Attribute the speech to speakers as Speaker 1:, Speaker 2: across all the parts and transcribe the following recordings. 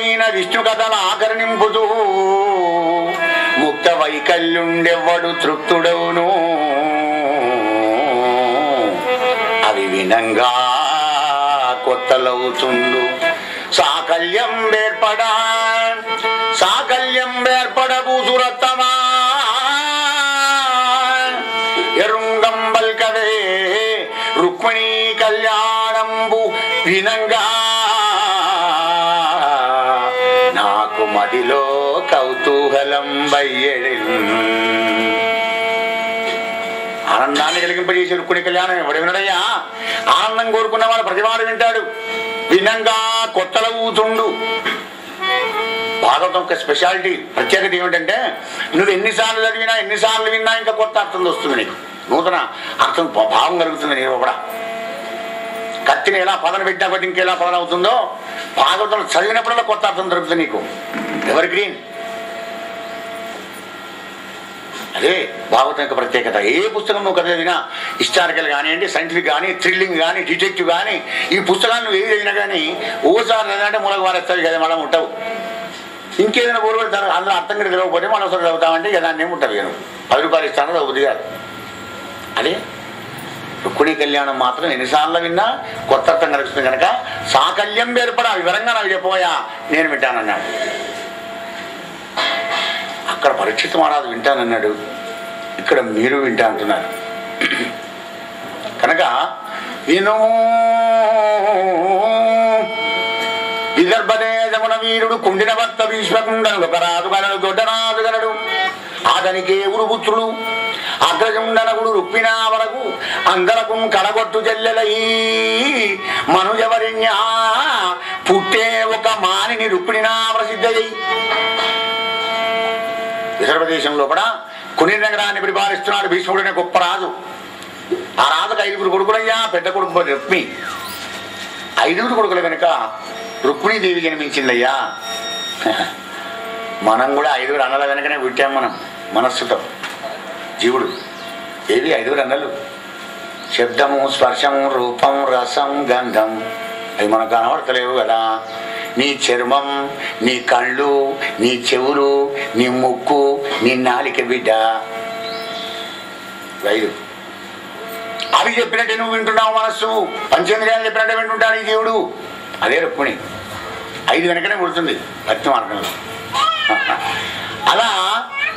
Speaker 1: ముఖ్యమైన విష్ణు కథల ఆకర్ణింపుతూ ముక్త వైకల్యుండెవ్వడు తృప్తుడవును అవి వినంగా కొత్తలవుతుండు సాకల్యం ఏర్పడబూసురత్తమా ఎరుంగంబల్కవే రుక్మిణీ కళ్యాణంబు వినంగా నాకు మదిలో కౌతూహలం బయ్యడి ఆనందాన్ని కలిగింపజేసే రుక్మిణి కళ్యాణం ఎవడు వినడయ్యా? ఆనందం కోరుకున్నవాడు ప్రతివాడు వింటాడు. వినంగా కొత్తలవుతుండు. భాగవతం యొక్క స్పెషాలిటీ ప్రత్యేకత ఏమిటంటే నువ్వు ఎన్నిసార్లు చదివినా ఎన్నిసార్లు విన్నా ఇంకా కొత్త అర్థం వస్తుంది, నీకు నూతన అర్థం భావం కలుగుతుంది. నీకు కూడా కత్తిని ఎలా పదన పెట్టినా బట్టి ఇంకెలా పదన అవుతుందో భాగవతం చదివినప్పుడల్లా కొత్త అర్థం దొరుకుతుంది నీకు. ఎవరి గ్రీన్ అదే భాగవతం యొక్క ప్రత్యేకత. ఏ పుస్తకం నువ్వు కథ చదివినా, హిస్టారికల్ కానివ్వండి, సైంటిఫిక్ కానీ, థ్రిల్లింగ్ కానీ, డిటెక్టివ్ కానీ, ఈ పుస్తకాన్ని నువ్వు ఏది చదివినా కానీ ఓసారి చదివినంటే మూలకు వారేస్తావు కదా, మళ్ళీ ఉంటావు. ఇంకేదైనా ఊరు పెడతారు, అందులో అర్థం కూడా తెలియకపోతే మళ్ళీ ఒకసారి చదువుతామంటే దాన్ని ఏమి ఉంటుంది. నేను 10 రూపాయలు ఇస్తాను చదువుతుంది కాదు. అదే రుక్మిణీ కళ్యాణం మాత్రం ఎన్నిసార్లు విన్నా కొత్త అర్థం కలుగుతుంది కనుక సాకల్యం ఏర్పడా వివరంగా నాకు చెప్పబోయా నేను వింటానన్నాడు. అక్కడ పరీక్షిత్ మహారాజు వింటానన్నాడు, ఇక్కడ మీరు వింటా అంటున్నారు కనుక విను. విదర్భదేశమున వీరుడు కుండిన భక్త భీష్మకుండను ఒక రాజు గలడు, దొడ్డరాజు గలడు. అతనికి ఉరుపుత్రుడు అగ్రజుండనగుడు రుక్మిణా వరకు అందరకు కడగొట్టు చెల్లెలై మనుజవరిణ్య పుట్టే ఒక మానిని రుక్మిణినా ప్రసిద్ధయ్యి. విదర్భదేశంలో కూడా కొని నగరాన్ని పరిపాలిస్తున్నాడు భీష్ముడనే గొప్ప రాజు. ఆ రాజుకు 5 కొడుకులయ్యా. పెద్ద కొడుకు రుక్మి. 5 కొడుకుల కనుక రుక్మిణీదేవి జన్మించిందయ్యా. మనం కూడా 5 అన్నల వెనకనే పుట్టాం. మనం మనస్సుతో జీవుడు ఏవి 5 అన్నలు? శబ్దము, స్పర్శము, రూపం, రసం, గంధం. అవి మనకు కనబడతలేవు కదా. నీ చర్మం, నీ కళ్ళు, నీ చెవులు, నీ ముక్కు, నీ నాలిక బిడ్డ 5. అవి చెప్పినట్టే నువ్వు వింటున్నావు. మనస్సు పంచేంద్రియాలు చెప్పినట్టే వింటుంటాడు ఈ జీవుడు. అదే రుక్మిణి 5 వెనకనే పుడుతుంది భక్తి మార్గంలో. అలా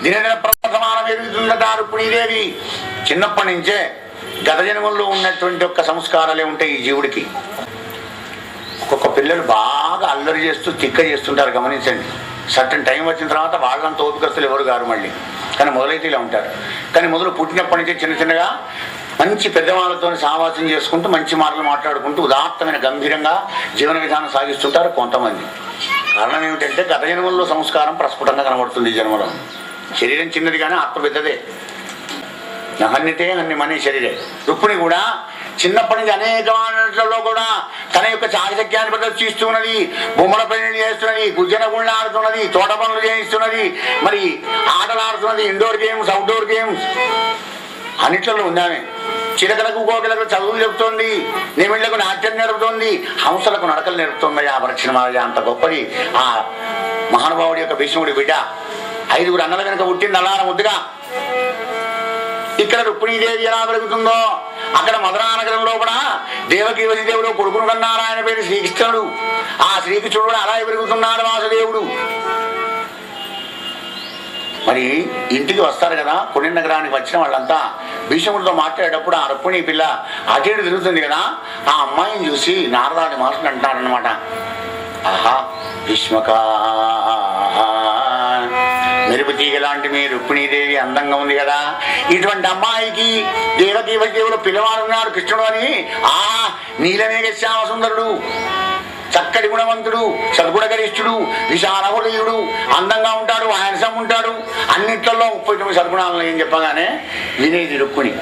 Speaker 1: దినదిన ప్రవర్తమానం ఎదుగుతుందట రుక్మిణీదేవి. చిన్నప్పటి నుంచే గత జన్మల్లో ఉన్నటువంటి ఒక్క సంస్కారాలే ఉంటాయి ఈ జీవుడికి. ఒక్కొక్క పిల్లలు బాగా అల్లరి చేస్తూ తిక్క చేస్తుంటారు, గమనించండి. సర్టన్ టైం వచ్చిన తర్వాత వాళ్ళంత ఓపికస్తులు ఎవరు గారు మళ్ళీ, కానీ మొదలైతే ఇలా ఉంటారు. కానీ మొదలు పుట్టినప్పటి నుంచే చిన్న చిన్నగా మంచి పెద్దవాళ్ళతో సహవాసం చేసుకుంటూ మంచి మాటలు మాట్లాడుకుంటూ ఉదాత్తమైన గంభీరంగా జీవన విధానం సాగిస్తుంటారు కొంతమంది. కారణం ఏమిటంటే గత జన్మల్లో సంస్కారం ప్రస్ఫుటంగా కనబడుతుంది. ఈ జన్మలో శరీరం చిన్నది కానీ ఆత్మ పెద్దదే. నహన్నితే అన్ని మనీ శరీరే. రుక్మిణి కూడా చిన్నప్పటి నుంచి అనేక వాటిలో కూడా తన యొక్క చాకచక్యాన్ని ప్రదర్శిస్తున్నది. బొమ్మల పెళ్లి చేస్తున్నది, గుజ్జన గుళ్ళ ఆడుతున్నది, తోట పనులు చేయిస్తున్నది, మరి ఆటలు ఆడుతున్నది, ఇండోర్ గేమ్స్, అవుట్డోర్ గేమ్స్ అన్నిట్లలో ఉందామే. చిలకలకు కోకిలకు చదువులు చెబుతోంది, నిమిళ్లకు నాట్యం నేర్పుతోంది, హంసలకు నడకలు నేర్పుతోంది. ఆ పరీక్షణ అంత గొప్పది ఆ మహానుభావుడి యొక్క భీష్ముడి బిడ్డ. 5 అన్నల వెనుక పుట్టింది అల్లార ముద్దుగా. ఇక్కడ రుక్మిణీదేవి ఎలా పెరుగుతుందో అక్కడ మధురానగరంలో కూడా దేవకీ వసుదేవుడు కొడుకును కన్నారు. ఆయన పేరు శ్రీకృష్ణుడు. ఆ శ్రీకృష్ణుడు కూడా అలా పెరుగుతున్నాడు వాసుదేవుడు. మరి ఇంటికి వస్తారు కదా, కొని నగరానికి వచ్చిన వాళ్ళంతా భీష్ముడితో మాట్లాడేటప్పుడు ఆ రుక్మిణీ పిల్ల అటు ఇటు తిరుగుతుంది కదా. ఆ అమ్మాయిని చూసి నారదాది మహర్షులు అంటారనమాట, ఆహా భీష్మకా మెరుపు తీగ లాంటి మీ రుక్మిణీదేవి అందంగా ఉంది కదా, ఇటువంటి అమ్మాయికి దేవకీ వసుదేవుడు పిల్లవాడున్నాడు కృష్ణుడు అని. ఆ నీలమేఘ శ్యామ సుందరుడు, చక్కటి గుణవంతుడు, సద్గుణగరిష్ఠుడు, విశాల హృదయుడు, అందంగా ఉంటాడు, హ్యాండ్సమ్ ఉంటాడు, అన్నిట్లలో 39 సద్గుణాలను ఏం చెప్పగానే వినేది రుక్మిణి.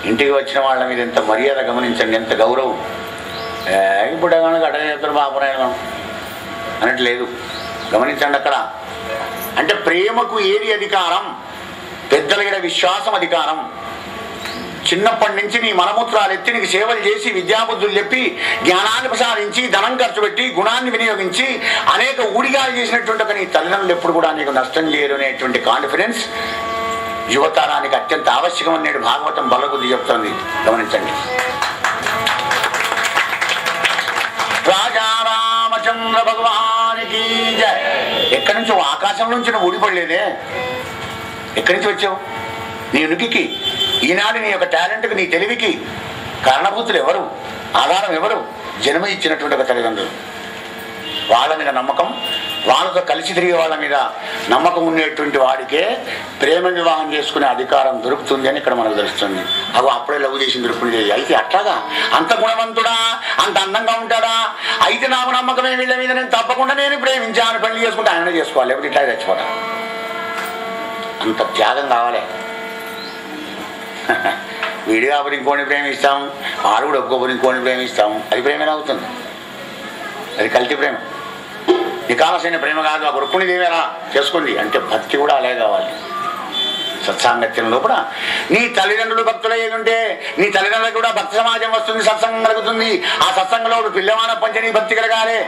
Speaker 1: ఇంటికి వచ్చిన వాళ్ళ మీద ఎంత మర్యాద గమనించండి, ఎంత గౌరవం. ఇప్పుడు అటగేస్తారు బాపరాయణం అనట్లేదు, గమనించండి అక్కడ. అంటే ప్రేమకు ఏది అధికారం? పెద్దల విశ్వాసం అధికారం. చిన్నప్పటి నుంచి నీ మలమూత్రాలు ఎత్తి నీకు సేవలు చేసి విద్యాబుద్ధులు చెప్పి జ్ఞానాన్ని ప్రసాదించి ధనం ఖర్చు పెట్టి గుణాన్ని వినియోగించి అనేక ఊడిగాలు చేసినటువంటి ఒక నీ తల్లిదండ్రులు ఎప్పుడు కూడా నీకు నష్టం చేయరు అనేటువంటి కాన్ఫిడెన్స్ యువతరానికి అత్యంత ఆవశ్యకమని నేడు భాగవతం బలబుద్ధి చెప్తోంది. గమనించండి. రాజా రామచంద్ర భగవానికి జై. ఎక్కడి నుంచో ఆకాశం నుంచి నువ్వు ఊడిపడలేదే, ఎక్కడి నుంచి వచ్చావు? నీ ఉనికికి, ఈనాడు నీ యొక్క టాలెంట్కి, నీ తెలివికి కారణభూతులు ఎవరు? ఆధారం ఎవరు? జన్మ ఇచ్చినటువంటి ఒక తల్లిదండ్రులు. వాళ్ళ మీద నమ్మకం, వాళ్ళతో కలిసి తిరిగే వాళ్ళ మీద నమ్మకం ఉండేటువంటి వాడికే ప్రేమ వివాహం చేసుకునే అధికారం దొరుకుతుంది అని ఇక్కడ మనకు తెలుస్తుంది. అవి అప్పుడే లవ్ చేసి దొరుకుతుంది. అయితే అట్లాగా అంత గుణవంతుడా, అంత అందంగా ఉంటాడా? అయితే నాకు నమ్మకమే వీళ్ళ మీద, నేను తప్పకుండా నేను ప్రేమించాను, పెళ్లి చేసుకుంటే ఆయననే చేసుకోవాలి, లేకపోతే ఇట్లా చచ్చిపోతా. అంత త్యాగం కావాలి. వీడిగా ఒకరి ఇంకోని ప్రేమిస్తాం, వాడు కూడా ఒక్కొక్కరి ఇంకోని ప్రేమిస్తాం. అది ప్రేమ అవుతుంది, అది కల్తీ ప్రేమ. నికాలసైన ప్రేమ కాదు. ఆ రుక్మిణి దేవేరా చేసుకుంది అంటే భక్తి కూడా అలాగే కావాలి. సత్సాంగత్యంలో కూడా నీ తల్లిదండ్రులు భక్తులు ఏదుంటే నీ తల్లిదండ్రులకు కూడా భక్తి సమాజం వస్తుంది, సత్సంగం కలుగుతుంది. ఆ సత్సంగంలో పిల్లవాన పంచని భక్తి కలగాలి.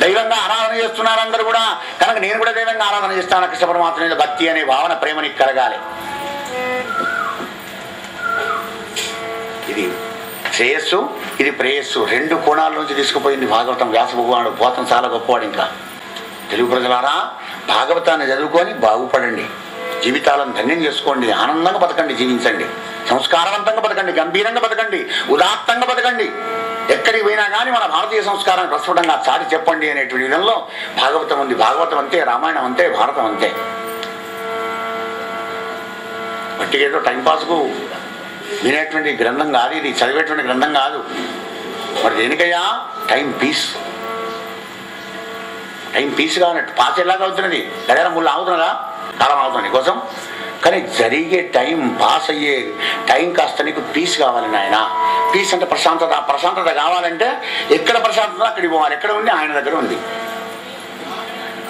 Speaker 1: దైవంగా ఆరాధన చేస్తున్నారు అందరూ కూడా, కనుక నేను కూడా దైవంగా ఆరాధన చేస్తాను. కృష్ణ పరమాత్మ మీద భక్తి అనే భావన, ప్రేమ నీకు కలగాలి. ఇది శ్రేయస్సు, ఇది ప్రేయస్సు, రెండు కోణాల నుంచి తీసుకుపోయింది భాగవతం. వ్యాస భగవానుడు పోతం చాలా గొప్పవాడు. ఇంకా తెలుగు ప్రజలారా, భాగవతాన్ని చదువుకొని బాగుపడండి, జీవితాలను ధన్యం చేసుకోండి, ఆనందంగా బతకండి, జీవించండి, సంస్కారవంతంగా బతకండి, గంభీరంగా బతకండి, ఉదాత్తంగా బతకండి. ఎక్కడికి పోయినా కానీ మన భారతీయ సంస్కారాన్ని ప్రస్ఫుటంగా చాటి చెప్పండి అనేటువంటి విధంలో భాగవతం ఉంది. భాగవతం అంతే, రామాయణం అంతే, భారతం అంతే. బట్టికేదో టైంపాస్కు వినేటువంటి గ్రంథం కాదు ఇది, చదివేటువంటి గ్రంథం కాదు. మరి దేనికయ్యా? Time piece. టైం పీస్ కావాలంటే పాస్ ఎలాగ అవుతున్నది? గడియారం ముళ్ళు ఆగుతున్నదా? కాలం ఆగుతుంది కోసం. కానీ జరిగే టైం, పాస్ అయ్యే టైం కాస్త నీకు పీస్ కావాలి నాయన. పీస్ అంటే ప్రశాంతత. ప్రశాంతత కావాలంటే ఎక్కడ ప్రశాంతత అక్కడికి పోవాలి. ఎక్కడ ఉంది? ఆయన దగ్గర ఉంది.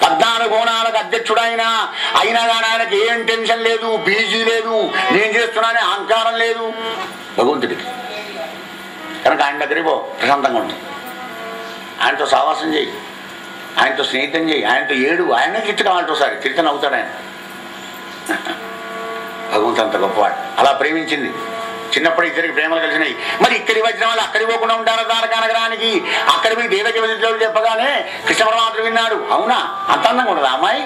Speaker 1: 14 కోణాలకు అధ్యక్షుడు అయినా కానీ ఆయనకి ఏం టెన్షన్ లేదు, బీజీ లేదు, నేను చేస్తున్నానే అహంకారం లేదు భగవంతుడికి. కనుక ఆయన దగ్గరికి పో, ప్రశాంతంగా ఉంటుంది. ఆయనతో సావాసం చేయి, ఆయనతో స్నేహితం చేయి, ఆయనతో ఏడు, ఆయనే తిట్టు కావాలంటే ఒకసారి తిరిగి నవ్వుతాడు ఆయన. భగవంతుడు అంత గొప్పవాడు. అలా ప్రేమించింది. చిన్నప్పుడు ఇద్దరికి ప్రేమలు కలిసినాయి. మరి ఇక్కడికి వచ్చిన వాళ్ళు అక్కడికి పోకుండా ఉంటారు ద్వారకా నగరానికి. అక్కడ పోయి దేవకి వదిలి చెప్పగానే కృష్ణ పరమాత్మ విన్నాడు. అవునా, అంత అందంగా ఉండదు అమ్మాయి?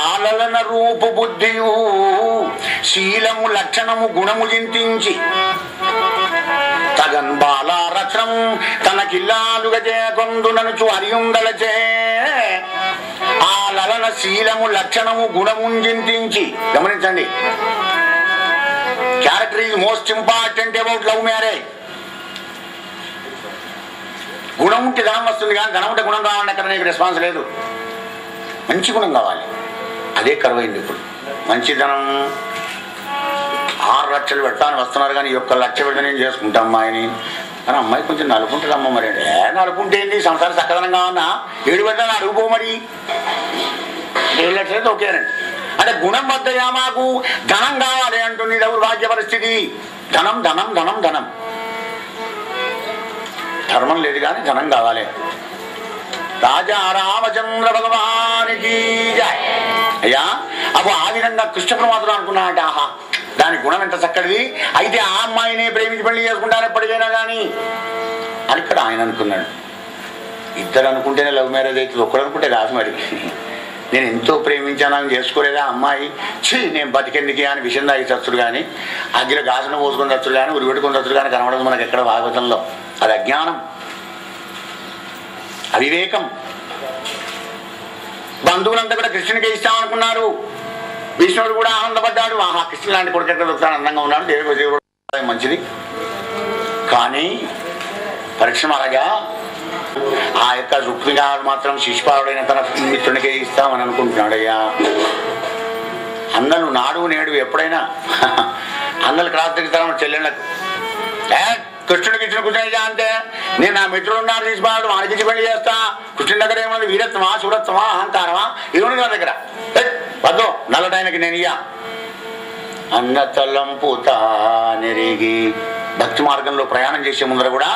Speaker 1: ఆలలన రూపు బుద్ధియు శీలము లక్షణము గుణము చింతించి తగన్ బాల రచనం తనకిల్లాలుగా చేకొందుననుచు అరియుందలచే ఆ లలన శీలము లక్షణము గుణము చింతించి. గమనించండి, character is most important about love marriage. గుణం ఉంటే ధనం వస్తుంది, కానీ ధనం ఉంటే గుణం కావాలంటే అక్కడ నీకు రెస్పాన్స్ లేదు. మంచి గుణం కావాలి, అదే కరువైంది ఇప్పుడు. మంచి ధనం 6 లక్షలు పెట్టాలని వస్తున్నారు, కానీ 1 లక్ష పెడితే నేను చేసుకుంటా అమ్మాయిని. కానీ అమ్మాయి కొంచెం నలుపుంటుందమ్మ. మరి నలుపుంటే ఏంటి? సంసారం చక్కదనంగా ఉన్నా 7 పెట్టాలని అడుగుపో. మరి 7 లక్షలు అయితే ఓకేనండి. అంటే గుణం వద్దయా, మాకు ధనం కావాలి అంటుంది దౌర్భాగ్య పరిస్థితి. ధనం ధనం ధనం ధనం. ధర్మం లేదు కానీ ధనం కావాలి. రాజా రామచంద్ర భగవానికి జై. అయ్యా అప్పుడు ఆ విధంగా కృష్ణ పరమాత్మ అనుకున్నాడంటే, ఆహా దాని గుణం ఎంత చక్కడిది, అయితే ఆ అమ్మాయినే ప్రేమించి పెళ్లి చేసుకుంటాను ఎప్పటికైనా కానీ అని ఇక్కడ ఆయన అనుకున్నాడు. ఇద్దరు అనుకుంటేనే లవ్ మ్యారేజ్ అవుతుంది, ఒక్కడు అనుకుంటే కాదు. మరి నేను ఎంతో ప్రేమించాను అని చేసుకోలేదా అమ్మాయి? నేను బతికెందుకే అని విషయం తాగి చచ్చుడు కానీ, అగ్గిలో గాసును పోసుకొని చచ్చుడు కానీ, ఉరి పెట్టుకొని చచ్చుడు కానీ కనబడదు మనకు ఎక్కడ భాగవతంలో. అది అజ్ఞానం, అవివేకం. బంధువులంతా కూడా కృష్ణునికి ఇస్తామనుకున్నారు. భీష్ముడు కూడా ఆనందపడ్డాడు. ఆహా, కృష్ణుడు లాంటి కొడుకు ఎక్కడ దొరుకుతాడు, అందంగా ఉన్నాడు, దేవుడు మంచిది. కానీ పరీక్ష అలాగా ఆ యొక్క రుక్మిగా మాత్రం శిశుపాలుడైన తన మిత్రునికే ఇస్తామని అనుకుంటున్నాడయ్యా. అన్నలు నాడు నేడు ఎప్పుడైనా అన్నలు క్రాస్ తిరుగుతాను చెల్లెళ్ళకు. కృష్ణుడికి ఇచ్చిన కూర్చొని అంతే, నేను నా మిత్రుడు ఉన్నాడు శిశుపాలుడు, వాడికి పెళ్లి చేస్తా. కృష్ణుడి దగ్గర ఏమన్నా వీరత్వమా, శూరత్వమా, అహంకారమా? ఇరువుని గారి దగ్గర వద్దు, నల్లటైనకి నేను ఇయ్యా. అన్న తలంపుతా నెరిగి. భక్తి మార్గంలో ప్రయాణం చేసే ముందర కూడా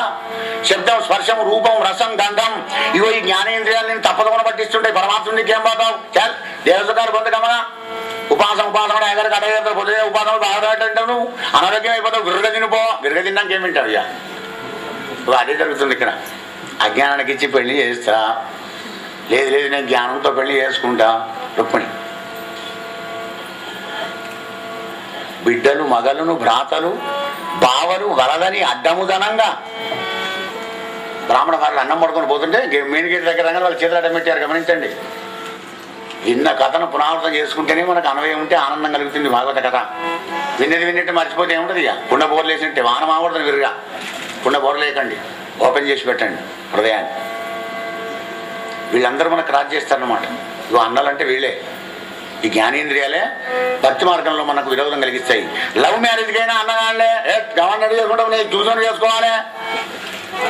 Speaker 1: శబ్దం, స్పర్శం, రూపం, రసం, గంధం ఇవో ఈ జ్ఞానేంద్రియాలను తప్పదమని పట్టిస్తుంటాయి. పరమాత్ముడికి ఏం పోతావు? చాలు దేవసగారు పొందగమనా ఉపాసం కూడా ఎగరికి అడగ పొద్దునే ఉపాసం బాగా అంటావు. అనారోగ్యం అయిపోతావు. విరగ తినిపో. విరగ తిన్నాక ఏం వింటావు? ఇక అదే జరుగుతుంది ఇక్కడ. అజ్ఞానానికి ఇచ్చి పెళ్లి చేస్తా, లేదు లేదు నేను జ్ఞానంతో పెళ్లి చేసుకుంటా. రుక్మిణి బిడ్డలు, మగలను, భ్రాతలు, బావలు వలదని అడ్డముదనంగా బ్రాహ్మణ వారు అన్నం పడుకొని పోతుంటే మెయిన్ గేట్ దగ్గర వాళ్ళు చేతులు అడ్డం పెట్టారు. గమనించండి. విన్న కథను పునరావృతం చేసుకుంటేనే మనకు అన్వయం ఉంటే ఆనందం కలుగుతుంది. భాగవత కథ విన్నది విన్నట్టు మర్చిపోతే ఏముంటుంది? ఇక కుండ బోర్లు వేసినట్టే వాన మాకూడదు. విరుగా కుండ బోర్లు వేయకండి, ఓపెన్ చేసి పెట్టండి హృదయాన్ని. వీళ్ళందరూ మనకు క్రాస్ చేస్తారన్నమాట. ఇవి అన్నాలంటే వీళ్ళే. ఈ జ్ఞానేంద్రియాలే భక్తి మార్గంలో మనకు విరోధం కలిగిస్తాయి. లవ్ మ్యారేజ్కైనా అన్నగానే గవర్నర్ చేసుకుంటాం, నేను చూసుకొని చేసుకోవాలి.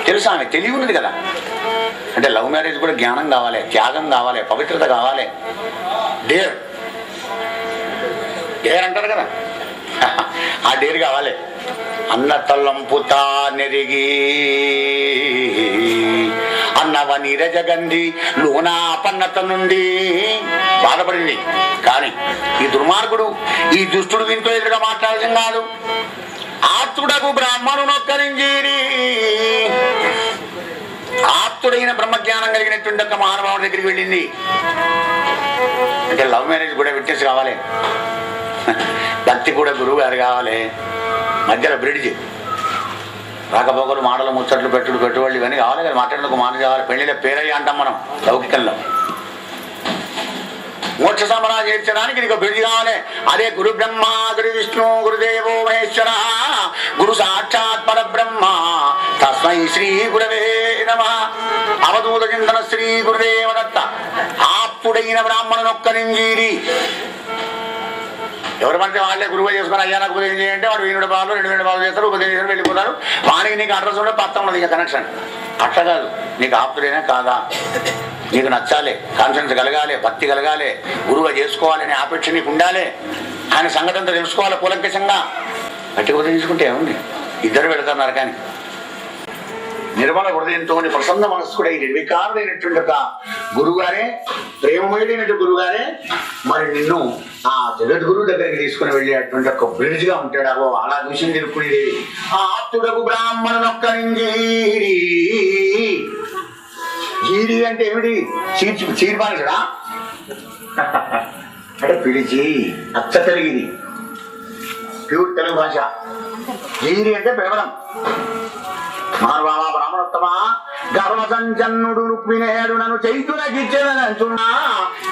Speaker 1: తెలుసా? ఆమె తెలివి ఉన్నది కదా. అంటే లవ్ మ్యారేజ్ కూడా జ్ఞానం కావాలి, త్యాగం కావాలి, పవిత్రత కావాలి. డేర్ డేర్ అంటారు కదా, ఆ డేర్ కావాలి. అన్న తల్లంపుతా నెరిగి అన్నవ నీరజగంధి లోనా అపన్నత నుండి బాధపడింది. కానీ ఈ దుర్మార్గుడు, ఈ దుష్టుడు దీంతో ఎదురుగా మాట్లాడటం కాదు. ఆప్తుడకు బ్రాహ్మణు నొక్కరింజీరి. ఆప్తుడైన బ్రహ్మజ్ఞానం కలిగినటువంటి ఒక మహానుభావుడి దగ్గరికి వెళ్ళింది. అంటే లవ్ మ్యారేజ్ కూడా విట్నెస్ కావాలి, భక్తి కూడా గురువు గారు కావాలి. మధ్యలో బ్రిడ్జ్, రాకపోకలు, మాటలు, ముచ్చట్లు, పెట్టుబడులు ఇవన్నీ కావాలి కదా. మాట్లాడేందుకు మాట కావాలి. పెళ్లిలో పేరయ్య అంటాం మనం లౌకికంలో. మోక్ష సమరా చేర్చడానికి నీకు బ్రిడ్జ్ కావాలి. అదే గురు బ్రహ్మ, గురు విష్ణు, గురుదేవో మహేశ్వర, గురు సాక్షాత్ పరబ్రహ్మ, తస్మై శ్రీ గురవే నమః. అవధూత చింతన శ్రీ గురుదేవ దత్త. ఆప్పుడైన బ్రాహ్మణునొక్కరింజీరి. ఎవరు పడితే వాళ్ళే గురువు చేసుకుని అయ్యా నాకు ఉపదేశం చేయంటే వాడు 1000 బాలు 2000 బాలు చేస్తారు, ఉపదేశం చేస్తారు, వెళ్ళిపోతారు. వానికి నీకు అడ్రస్ ఉంటే పత్తం ఉన్నది, ఇక కనెక్షన్. అట్లా కాదు. నీకు ఆప్తుడైనా కాదా, నీకు నచ్చాలి, కాన్ఫిడెన్స్ కలగాలి, భక్తి కలగాలి, గురువుగా చేసుకోవాలనే ఆపేక్ష నీకు ఉండాలి. ఆయన సంగతంతో తెలుసుకోవాలి కూలంకషంగా. గట్టిగా ఉపదేశించుకుంటే ఏముంది? ఇద్దరు పెడతారు. కానీ నిర్మల హృదయంతో ప్రసన్న మనస్కుడై నిర్వికారుడైనటువంటి ఒక గురువుగారే, ప్రేమమయుడైనటువంటి గురువుగారే మరి నిన్ను ఆ జగద్గురువు దగ్గరికి తీసుకుని వెళ్ళేటువంటి ఒక బ్రిడ్జ్ గా ఉంటాడు. అవో అలా విషయం తెలుపుకునేది. ఆ ఆప్తుడకు బ్రాహ్మణునొక్కరింజీరి. జీరి అంటే ఏమిటి? చీర్పానిసడా అంటే పిలిచి అచ్చ తెలుగుది, ప్యూర్ తెలుగు భాష. జీరి అంటే పిలవడం. మానవామ బ్రాహ్మణోత్తమ గర్వ సంజన్నుడు రుక్మిణేయుడు నన్ను చైతునకిచ్చేదనంచున్నా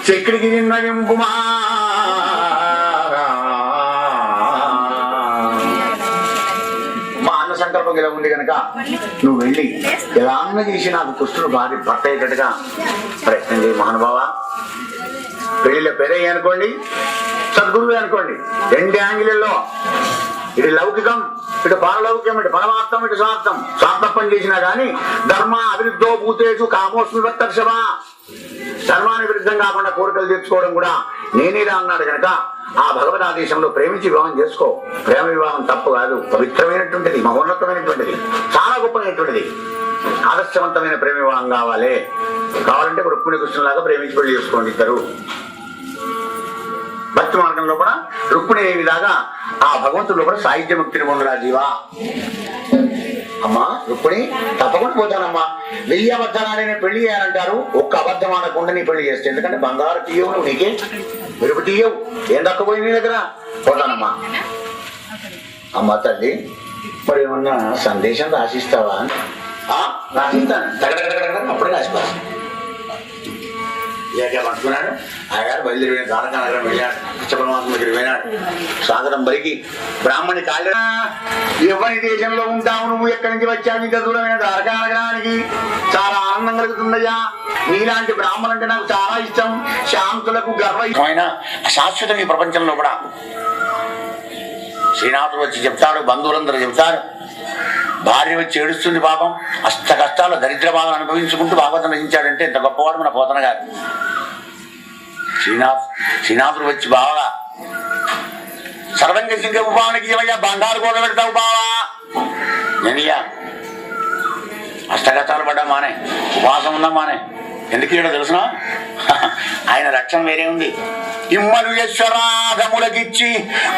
Speaker 1: చక్రికి నిర్ణయింపుమా. మా అన్న సంకల్పం ఇలా ఉంది కనుక నువ్వు వెళ్ళి ఎలా అన్న చేసి నాకు కృష్ణుడు భార్య భర్త అయ్యేటట్టుగా ప్రయత్నం చేయి మహానుభావ. పెళ్లిలో పెరయ్యి అనుకోండి, సద్గురువే అనుకోండి. 2 యాంగిల్లో, ఇటు లౌకికం, ఇటు పారలౌకికం, ఇటు పరమార్థం, ఇటు స్వార్థం. స్వార్థం పని చేసినా కానీ ధర్మ అభివృద్ధో భూతేషు కామోస్మి వత్తర్షవా. ధర్మానికి విరుద్ధం కాకుండా కోరికలు తెచ్చుకోవడం కూడా నేనేలా అన్నాడు కనుక ఆ భగవద్ ఆదేశంలో ప్రేమించి వివాహం చేసుకో. ప్రేమ వివాహం తప్పు కాదు, పవిత్రమైనటువంటిది, మహోన్నతమైనటువంటిది, చాలా గొప్పమైనటువంటిది. ఆదర్శవంతమైన ప్రేమ వివాహం కావాలంటే రుక్మిణి కృష్ణులాగా ప్రేమించి పెళ్లి చేసుకోండి ఇద్దరు. భక్తి మార్గంలో కూడా రుక్మిణి విధాగా ఆ భగవంతుడు కూడా సాహిత్య ముక్తిని పొందరా జీవా. అమ్మా రుక్మిణి తప్పకుండా పోతానమ్మా. 1000 అబద్ధాలు పెళ్లి చేయాలంటారు, ఒక్క అబద్ధం ఆడకుండా నీ పెళ్లి చేస్తే. ఎందుకంటే బంగారు తీయవు, నువ్వు నీకే మెరుపు తీయవు, ఏం తక్కువపోయి నీ దగ్గర. పోతానమ్మా. అమ్మా తల్లి మరి ఏమన్నా సందేశం రాసిస్తావా? రాసిస్తాను, అప్పుడే రాసిపోతాను. పట్టుకున్నాడు ఆయగారు బయలుదేరి ద్వారకానగరం వెళ్ళాడు. కృష్ణపరమాత్మ దగ్గర వెళ్ళాడు. స్వాగతం పలికి బ్రాహ్మణి కాళ్ళ ఎవరి దేశంలో ఉంటావు నువ్వు, ఎక్కడి నుంచి వచ్చావు, ఇంత దూరమైన ద్వారకానగరానికి చాలా ఆనందం కలుగుతుందయ్యా. నీలాంటి బ్రాహ్మణులు అంటే నాకు చాలా ఇష్టం. శాంతులకు గర్వమైన శాశ్వతం ఈ ప్రపంచంలో కూడా. శ్రీనాథుడు వచ్చి చెప్తాడు, బంధువులందరూ చెప్తారు. భార్య వచ్చి ఏడుస్తుంది పాపం. అష్ట కష్టాలు దరిద్ర బాధలు అనుభవించుకుంటూ భాగవతం రచించాడంటే ఇంత గొప్పవాడు మన పోతన గారు. శ్రీనాథుడు వచ్చి బాగా సర్వంగ సింగ ఉపానికి ఏమయ్యా బండారు కూడ పెడతావు బావా? నేనయ్యా అష్టగతాలు పడ్డా మానే, ఉపవాసం ఉన్నా మానే. ఎందుకు ఇక్కడ తెలుసిన? ఆయన లక్ష్యం వేరే ఉంది. ఇమ్మను యశ్వరాధములకిచ్చి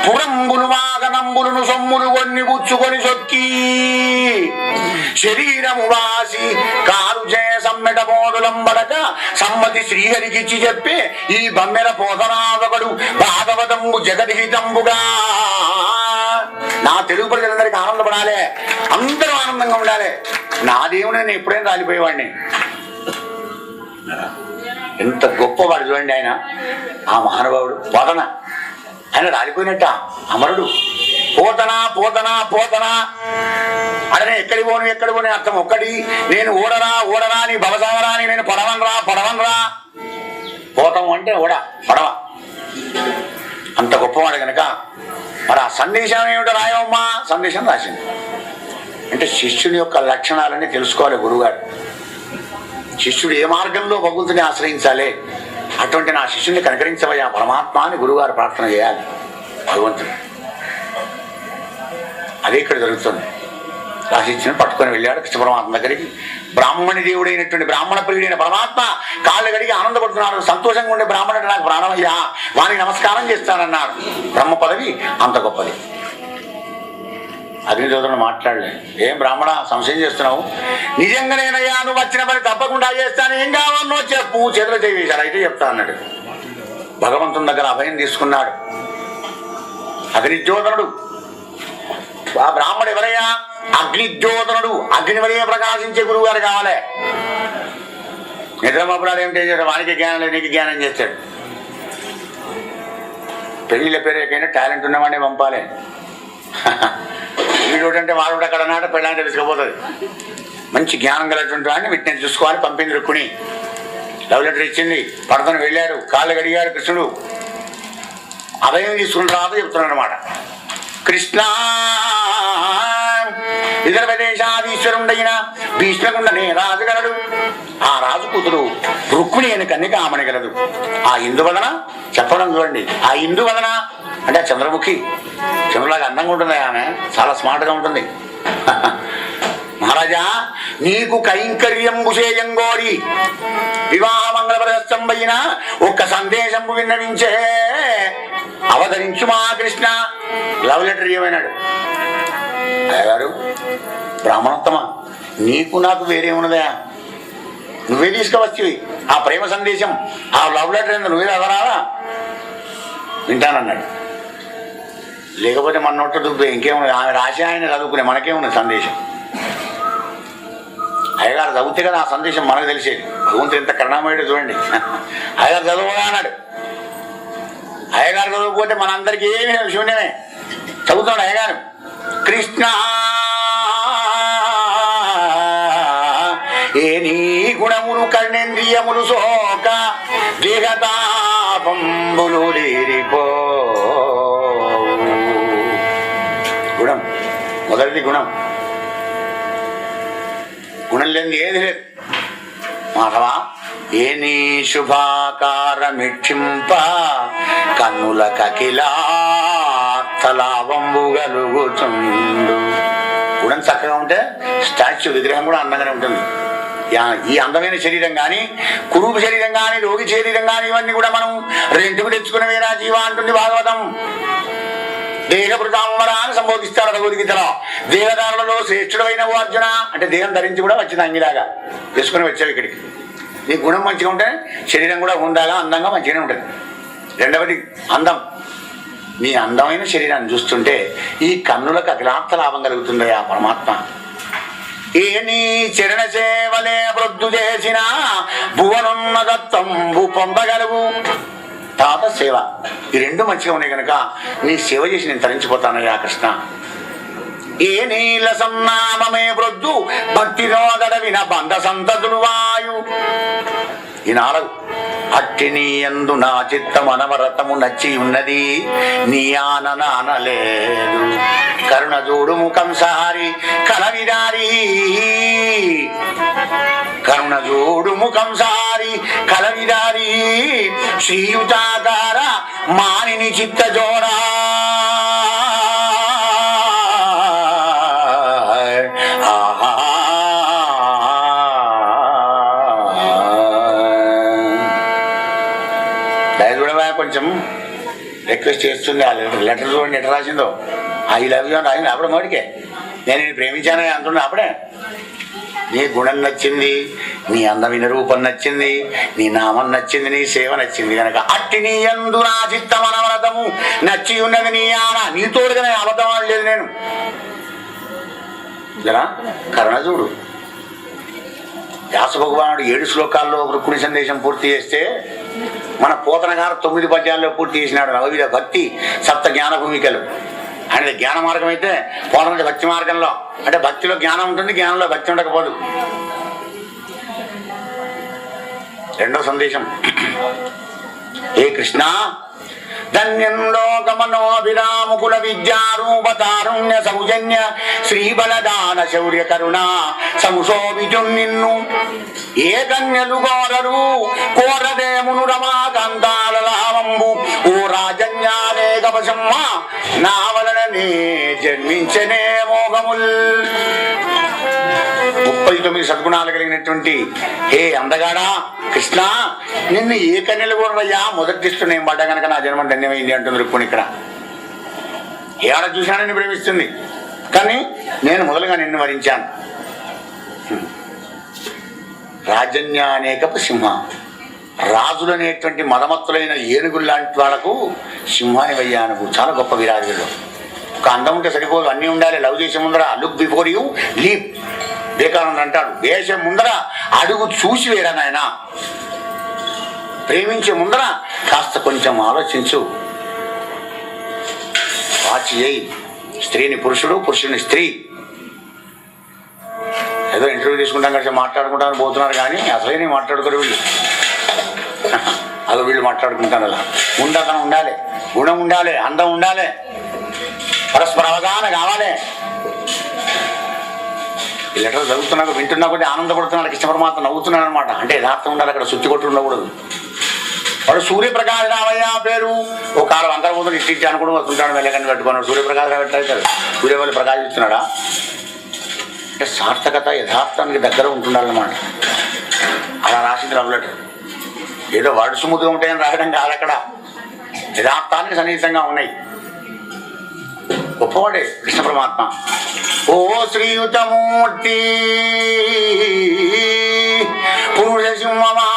Speaker 1: పురంబులు వాగనంబులను సొమ్ములు కొన్ని పుచ్చుకొని సొక్కి శరీరము వాసి కారు జయ సమ్మెట మోడులంబడక సమ్మతి శ్రీహరికిచ్చి చెప్పి ఈ బమ్మెల పోతనాదొకడు భాగవతంబు జగద్హితంబుగా. నా తెలుగు ప్రజలందరికీ ఆనందపడాలి, అందరూ ఆనందంగా ఉండాలి. నా దేవుని నేను ఎప్పుడైనా రాలిపోయేవాడిని. ఎంత గొప్పవాడు చూడండి ఆయన, ఆ మహానుభావుడు. పోతన ఆయన రాలిపోయినట్ట అమరుడు. పోతనా పోతనా పోతనా అడనే ఎక్కడి పోను అర్థం ఒక్కటి. నేను ఓడరా ఓడరా నీ భవసావరా అని నేను పడవనరా. పోతం అంటే ఓడ, పడవ. అంత గొప్పవాడు కనుక మరి ఆ సందేశం ఏమిటో రాయమ్మా? సందేశం రాసింది. అంటే శిష్యుని యొక్క లక్షణాలన్నీ తెలుసుకోవాలి గురువుగారు. శిష్యుడు ఏ మార్గంలో భగవంతుని ఆశ్రయించాలి, అటువంటి నా శిష్యుని కనుకరించవయ్యా పరమాత్మ అని గురువుగారు ప్రార్థన చేయాలి భగవంతుడు. అదే ఇక్కడ జరుగుతుంది. రాశిచ్చిన పట్టుకొని వెళ్ళాడు కృష్ణ పరమాత్మ దగ్గరికి. బ్రాహ్మణి దేవుడైనటువంటి బ్రాహ్మణ ప్రియుడైన పరమాత్మ కాళ్ళు గడిగి ఆనందపడుతున్నాడు. సంతోషంగా ఉండే బ్రాహ్మణుడు నాకు ప్రాణమయ్యా, వారికి నమస్కారం చేస్తానన్నాడు. బ్రహ్మ పదవి అంత గొప్పది. అగ్నిజోతుడు మాట్లాడలేదు. ఏం బ్రాహ్మణ సంశయం చేస్తున్నావు? నిజంగానేనయ్యా, నువ్వు వచ్చిన పని తప్పకుండా చేస్తాను, ఏం కావాలో చెప్పు, చేతులు చేశాడు. అయితే చెప్తా అన్నాడు. భగవంతుని దగ్గర అభయం తీసుకున్నాడు. అగ్నిజ్యోతనుడు. ఆ బ్రాహ్మడు ఎవరయ్యా? అగ్నిజ్యోతనుడు. అగ్ని వలె ప్రకాశించే గురువు గారు కావాలి. నిద్రమప్పుడు ఏమిటి చేశాడు? వానికి జ్ఞానం లేదు, నీకు జ్ఞానం చేస్తాడు. పెళ్లిళ్ళ పేరుకైనా టాలెంట్ ఉన్నవాడిని పంపాలి. వీడోటంటే వాడు అక్కడ నాట పెళ్ళాంటి తీసుకుపోతుంది. మంచి జ్ఞానం కలిగినటువంటి వాడిని వీటిని చూసుకోవాలి. పంపింది రుక్కుని లవ్ లెటర్ ఇచ్చింది. పడతను వెళ్ళాడు, కాళ్ళు గడిగాడు కృష్ణుడు. అభయం తీసుకుని రాదు చెప్తున్నాడు అనమాట. కృష్ణ ఇతర ప్రదేశాధీశ్వరుడైన భీష్మకుండనే రాజుగలడు. ఆ రాజు కూతురు రుక్మిణి అని కన్నిక ఆమనగలదు. ఆ ఇందువదన చెప్పడం చూడండి. ఆ ఇందువదన అంటే చంద్రముఖి. చంద్రులాగా అందంగా ఉంటుంది ఆమె, చాలా స్మార్ట్గా ఉంటుంది. మహారాజా, నీకు కైంకర్యంబు చేయంగోరి వివాహ మంగళప్రదస్తంబైన ఒక్క సందేశంబు విన్నవించే అవతరించు మా కృష్ణ. లవ్ లెటర్ ఏమైనాడు అయ్యగారు? బ్రాహ్మణోత్తమ, నీకు నాకు వేరే ఉన్నదా? నువ్వే తీసుకువచ్చి ఆ ప్రేమ సందేశం, ఆ లవ్ లెటర్ ఏందో నువ్వే ఎవరాలా వింటానన్నాడు. లేకపోతే మన నోట దుబ్బే ఇంకేమున్నది? ఆమె రాసి ఆయన చదువుకునే మనకేమున్నది సందేశం? అయ్యగారు చదివితే కదా ఆ సందేశం మనకు తెలిసేది. భగవంతుడు ఎంత కరుణామయుడు చూడండి. అయ్యగారు చదువుగా అన్నాడు. అయ్యగారు చదువుకోతే మనందరికీ ఏమీ శూన్యమే. చదువుతాడు అయ్యగారు. కృష్ణ ఏ నీ గుణములు కర్ణేంద్రియములు సోక దేహతాపంబులు లేరిపో. గుణం మొదటిది. గుణం లేని ఏది లేదు. మాధవా, ఏ నీ శుభాకారమిక్షింప కన్నుల కకిలార్థలాభంబు గలుగుచుండు. గుణం చక్కగా ఉంటే స్టాచ్యూ విగ్రహం కూడా అందంగానే ఉంటుంది. ఈ అందమైన శరీరం కానీ, కురూపు శరీరం కానీ, రోగి శరీరం కానీ ఇవన్నీ కూడా మనం రెంటుకు తెచ్చుకునేవేనా జీవా అంటుంది భాగవతం. దేహభృతాంబరా అని సంబోధిస్తారు భగవద్గీతలో. దేహదారులలో శ్రేష్ఠుడైన ఓ అర్జున అంటే దేహం ధరించి కూడా వచ్చింది అంగిలాగా వేసుకుని వచ్చావు ఇక్కడికి. నీ గుణం మంచిగా ఉంటే శరీరం కూడా ఉండాలా, అందంగా మంచిగానే ఉంటుంది. రెండవది అందం. నీ అందమైన శరీరాన్ని చూస్తుంటే ఈ కన్నులకు అఖిలాంత లాభం కలుగుతుంది ఆ పరమాత్మ. ఏ నీ చరణ సేవలే వృద్ధు చేసిన భువనున్నదత్తంబు పొందగలుగు. తాత సేవ, ఈ రెండు మంచిగా ఉన్నాయి కనుక నీ సేవ చేసి నేను తరించిపోతానయ్యా కృష్ణ. ఏ నీల సన్నామమే వృద్ధు భక్తి రోగడవిన బంధ సంతతులు వాయు. ఈ నాలుగు అట్టి నీ యందు నా చిత్తం అనవరతము నచ్చి ఉన్నది, నీ ఆననానలేదు. కరుణ చూడు ముఖం సారి కలవిదారి, కరుణ చూడు ముఖం సారి కలవిదారి. శ్రీయుతాకార మానిని చిత్త జోరా. రిక్వెస్ట్ చేస్తుంది. ఆ లెటర్ చూడండి ఎట్లా రాసిందో. ఐ లవ్ యూ అని రాసింది అప్పుడే మోడికే. నేను నేను ప్రేమించానని అంటున్నా అప్పుడే. నీ గుణం నచ్చింది, నీ అందమైన రూపం నచ్చింది, నీ నామం నచ్చింది, నీ సేవ నచ్చింది కనుక అట్టి నీ యందు నా చిత్తం అనవరతము నచ్చి ఉన్నది నీ ఆన. నీతోడుగా అబద్ధం ఆడలేదు నేను. జరా కరుణ చూడు. వ్యాస భగవానుడు 7 శ్లోకాల్లో రుక్మిణి సందేశం పూర్తి చేస్తే మన పోతన గారు 9 పద్యాల్లో పూర్తి చేసినాడు. నవవిధ భక్తి, 7 జ్ఞాన భూమికలు. అనేది జ్ఞాన మార్గం అయితే పోతనది భక్తి మార్గంలో. అంటే భక్తిలో జ్ఞానం ఉంటుంది, జ్ఞానంలో భక్తి ఉండకపోదు. రెండో సందేశం, హే కృష్ణ ధన్యం లోకమనోభిరాముకుల విద్యారూప తారుణ్య సౌజన్య శ్రీబలదాన శౌర్య కరుణ సంశోభిజుం నిన్ను ఏ కన్యలు కోరరు కోరదేమును రమాకాంతాల లావంబు ఓ రాజన్యానేకవశమ్మ నా వలననే జన్మించనే మోగముల్. 39 సద్గుణాలు కలిగినటువంటి హే అందగాడా కృష్ణ, నిన్ను ఏ కన్యలు కోరయ్యా? మొదటి దృష్టి నేను పడ్డా కనుక నా జన్మ ధన్యమైంది అంటుంది రుక్మిణి. ఇక్కడ ఏడ చూసినా నిన్ను ప్రేమిస్తుంది, కానీ నేను మొదలుగా నిన్ను వరించాను. రాజన్యానేకపు సింహ, రాజులు అనేటువంటి మదమత్తులైన ఏనుగులు లాంటి వాళ్లకు సింహాని వయ్యాను. చాలా గొప్ప విరాజులు. ఒక అందం ఉంటే సరిపోదు, అన్నీ ఉండాలి. లవ్ చేసే ముందర look before you leap. Vivekananda అంటాడు, వేసే ముందర అడుగు చూసి వేరా నాయన, ప్రేమించే ముందర కాస్త కొంచెం ఆలోచించు. వాచి చేయి. స్త్రీని పురుషుడు, పురుషుని స్త్రీ. ఏదో ఇంటర్వ్యూ తీసుకుంటాం కదా, మాట్లాడుకుంటామని పోతున్నారు, కానీ అసలే మాట్లాడుకోరు వీళ్ళు. అదో వీళ్ళు మాట్లాడుకుంటాను. అలా ఉండతనం ఉండాలి, గుణం ఉండాలి, అందం ఉండాలి, పరస్పర అవగాహన కావాలి. ఈ లెటర్ చదువుతున్నా వింటున్నా కొద్ది ఆనందపడుతున్నాడు కృష్ణ పరమాత్మ, నవ్వుతున్నాడు అనమాట. అంటే యథార్థం ఉండాలి, అక్కడ సుత్తి కొట్టు ఉండకూడదు. వాడు సూర్యప్రకాశ్ రావయ్య పేరు. ఒక కాలం అంతర్బోధం ఇట్టి అనుకుంటూ వస్తుంటాడు, వెళ్ళకని పెట్టుకున్నాడు. సూర్యప్రకాశ్ రావు ఎట్లయితాడు? సూర్యవల్లి ప్రకాశిస్తున్నాడా? అంటే సార్థకత యథార్థానికి దగ్గర ఉంటుండాలన్నమాట. అలా రాసింది లవ్ లెటర్. ఏదో వర్డ్ స్మూత్గా ఉంటాయని రాయడం కాదు, అక్కడ యథార్థానికి సన్నిహితంగా ఉన్నాయి. గొప్పవాడే కృష్ణ పరమాత్మ. ఓ శ్రీయుతమూర్తి పురుష సింహమా,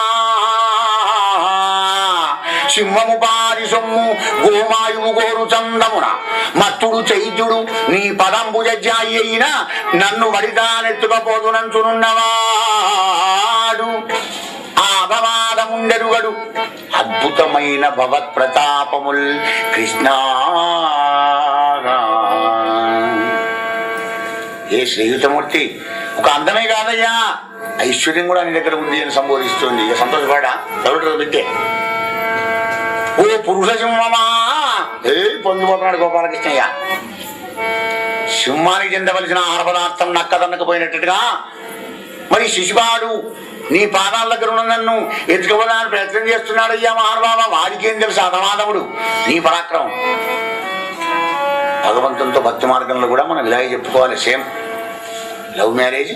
Speaker 1: సింహము పారి సొమ్ము గోమాయువు గోరు చందమున మత్తుడు చైత్యుడు నీ పదంబుజ జాయి అయిన నన్ను వడిదానెత్తుకపోదునంచునున్నవాడు ఆ అపవాదముండెరుగడు అద్భుతమైన భగవత్ ప్రతాపముల్ కృష్ణ. ఏ శ్రీయుతమూర్తి, ఒక అందమే కాదయ్యా, ఐశ్వర్యం కూడా నీ దగ్గర ఉంది అని సంబోధిస్తుంది. ఇక సంతోషపడా చదువుతుంది బిడ్డే. ఓ పురుష సింహమా, పొంగిపోతున్నాడు గోపాలకృష్ణయ్య. సింహానికి చెందవలసిన ఆహార పదార్థం నక్కదన్నకపోయినట్టుగా మరి శిశుపాడు నీ పాదాల దగ్గర ఉన్న నన్ను ఎత్తుకోవడానికి ప్రయత్నం చేస్తున్నాడు. అయ్యా మహానుభావ, వాడికేం తెలుసు అధమాధముడు నీ పరాక్రమం. భగవంతునితో భక్తి మార్గంలో కూడా మనం ఇలాగే చెప్పుకోవాలి. సేమ్ లవ్ మ్యారేజ్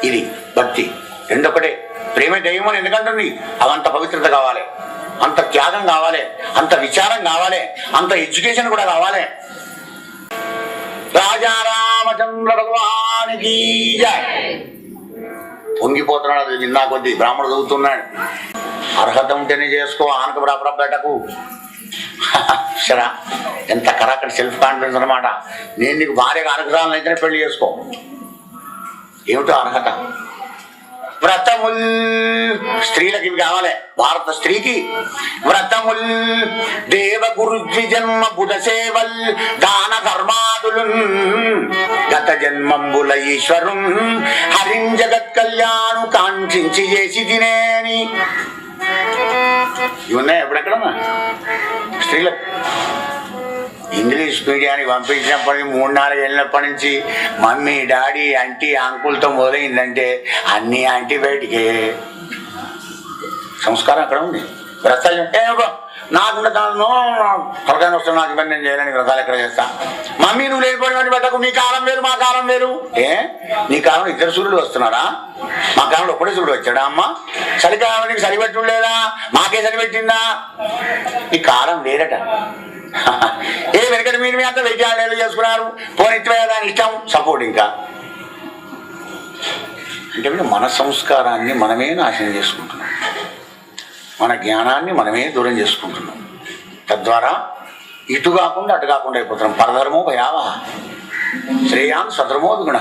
Speaker 1: ఇది భక్తి రెండొకటే. ప్రేమ దైవం అని ఎందుకంటుంది? అవంత పవిత్రత కావాలి, అంత త్యాగం కావాలి, అంత విచారం కావాలి, అంత ఎడ్యుకేషన్ కూడా కావాలి. రాజా రామచంద్ర భగవానికి జై. పొంగిపోతున్నాడు, అది విన్నా కొద్దీ బ్రాహ్మణుడు చదువుతున్నాడు. అర్హత ఉంటేనే చేసుకో, ఆనక బేటకు. సరా ఎంత కరాకటి సెల్ఫ్ కాన్ఫిడెన్స్ అనమాట. నేను నీకు భార్యగా అర్హతలను అయితేనే పెళ్లి చేసుకో. ఏమిటో అర్హత? వ్రతముల్, స్త్రీలకి ఇవి కావాలి. భారత స్త్రీకి వ్రతముల్, దేవగురు ద్విజన్మ బుధ సేవల్, దాన ధర్మాదులు, గత జన్మంబుల ఈశ్వరు హరిం జగత్ కళ్యాణు కాంక్షించి చేసి తినేని. ఇవన్నాయి ఎప్పుడెక్కడన్నా స్త్రీలకు. ఇంగ్లీష్ మీడియానికి పంపించినప్పటి 3-4 ఏళ్ళప్పటి నుంచి మమ్మీ డాడీ ఆంటీ అంకుల్తో మొదలైందంటే అన్ని యాంటీబయాటికే. సంస్కారం అక్కడ ఉంది. వ్రతాలు అంటే నాకుండా త్వరగా వస్తాను, నాకు ఇవన్నీ నేను చేయాలని వ్రతాలు ఎక్కడ చేస్తా. మమ్మీ నువ్వు లేకపోయినటువంటి పెట్టకు, మీ కాలం వేరు మా కాలం వేరు. నీ కాలంలో 2 సూర్యుడు వస్తున్నారా? మా కాలంలో ఒకటే సూర్యుడు వచ్చాడా? అమ్మ చలికాలం నీకు సరిపెట్టు లేదా? మాకే సరిపెట్టిందా? ఈ కాలం వేరట. ఏ వెనకటి మీరు మీ అంతా వైద్యాలు చేసుకున్నారు, పోనిత్వే దాని ఇష్టం సపోర్ట్. ఇంకా అంటే మన సంస్కారాన్ని మనమే నాశనం చేసుకుంటున్నాం, మన జ్ఞానాన్ని మనమే దూరం చేసుకుంటున్నాం. తద్వారా ఇటు కాకుండా అటు కాకుండా అయిపోతున్నాం. పరధర్మో భయావహ శ్రేయాన్ సధర్మోద్గుణ.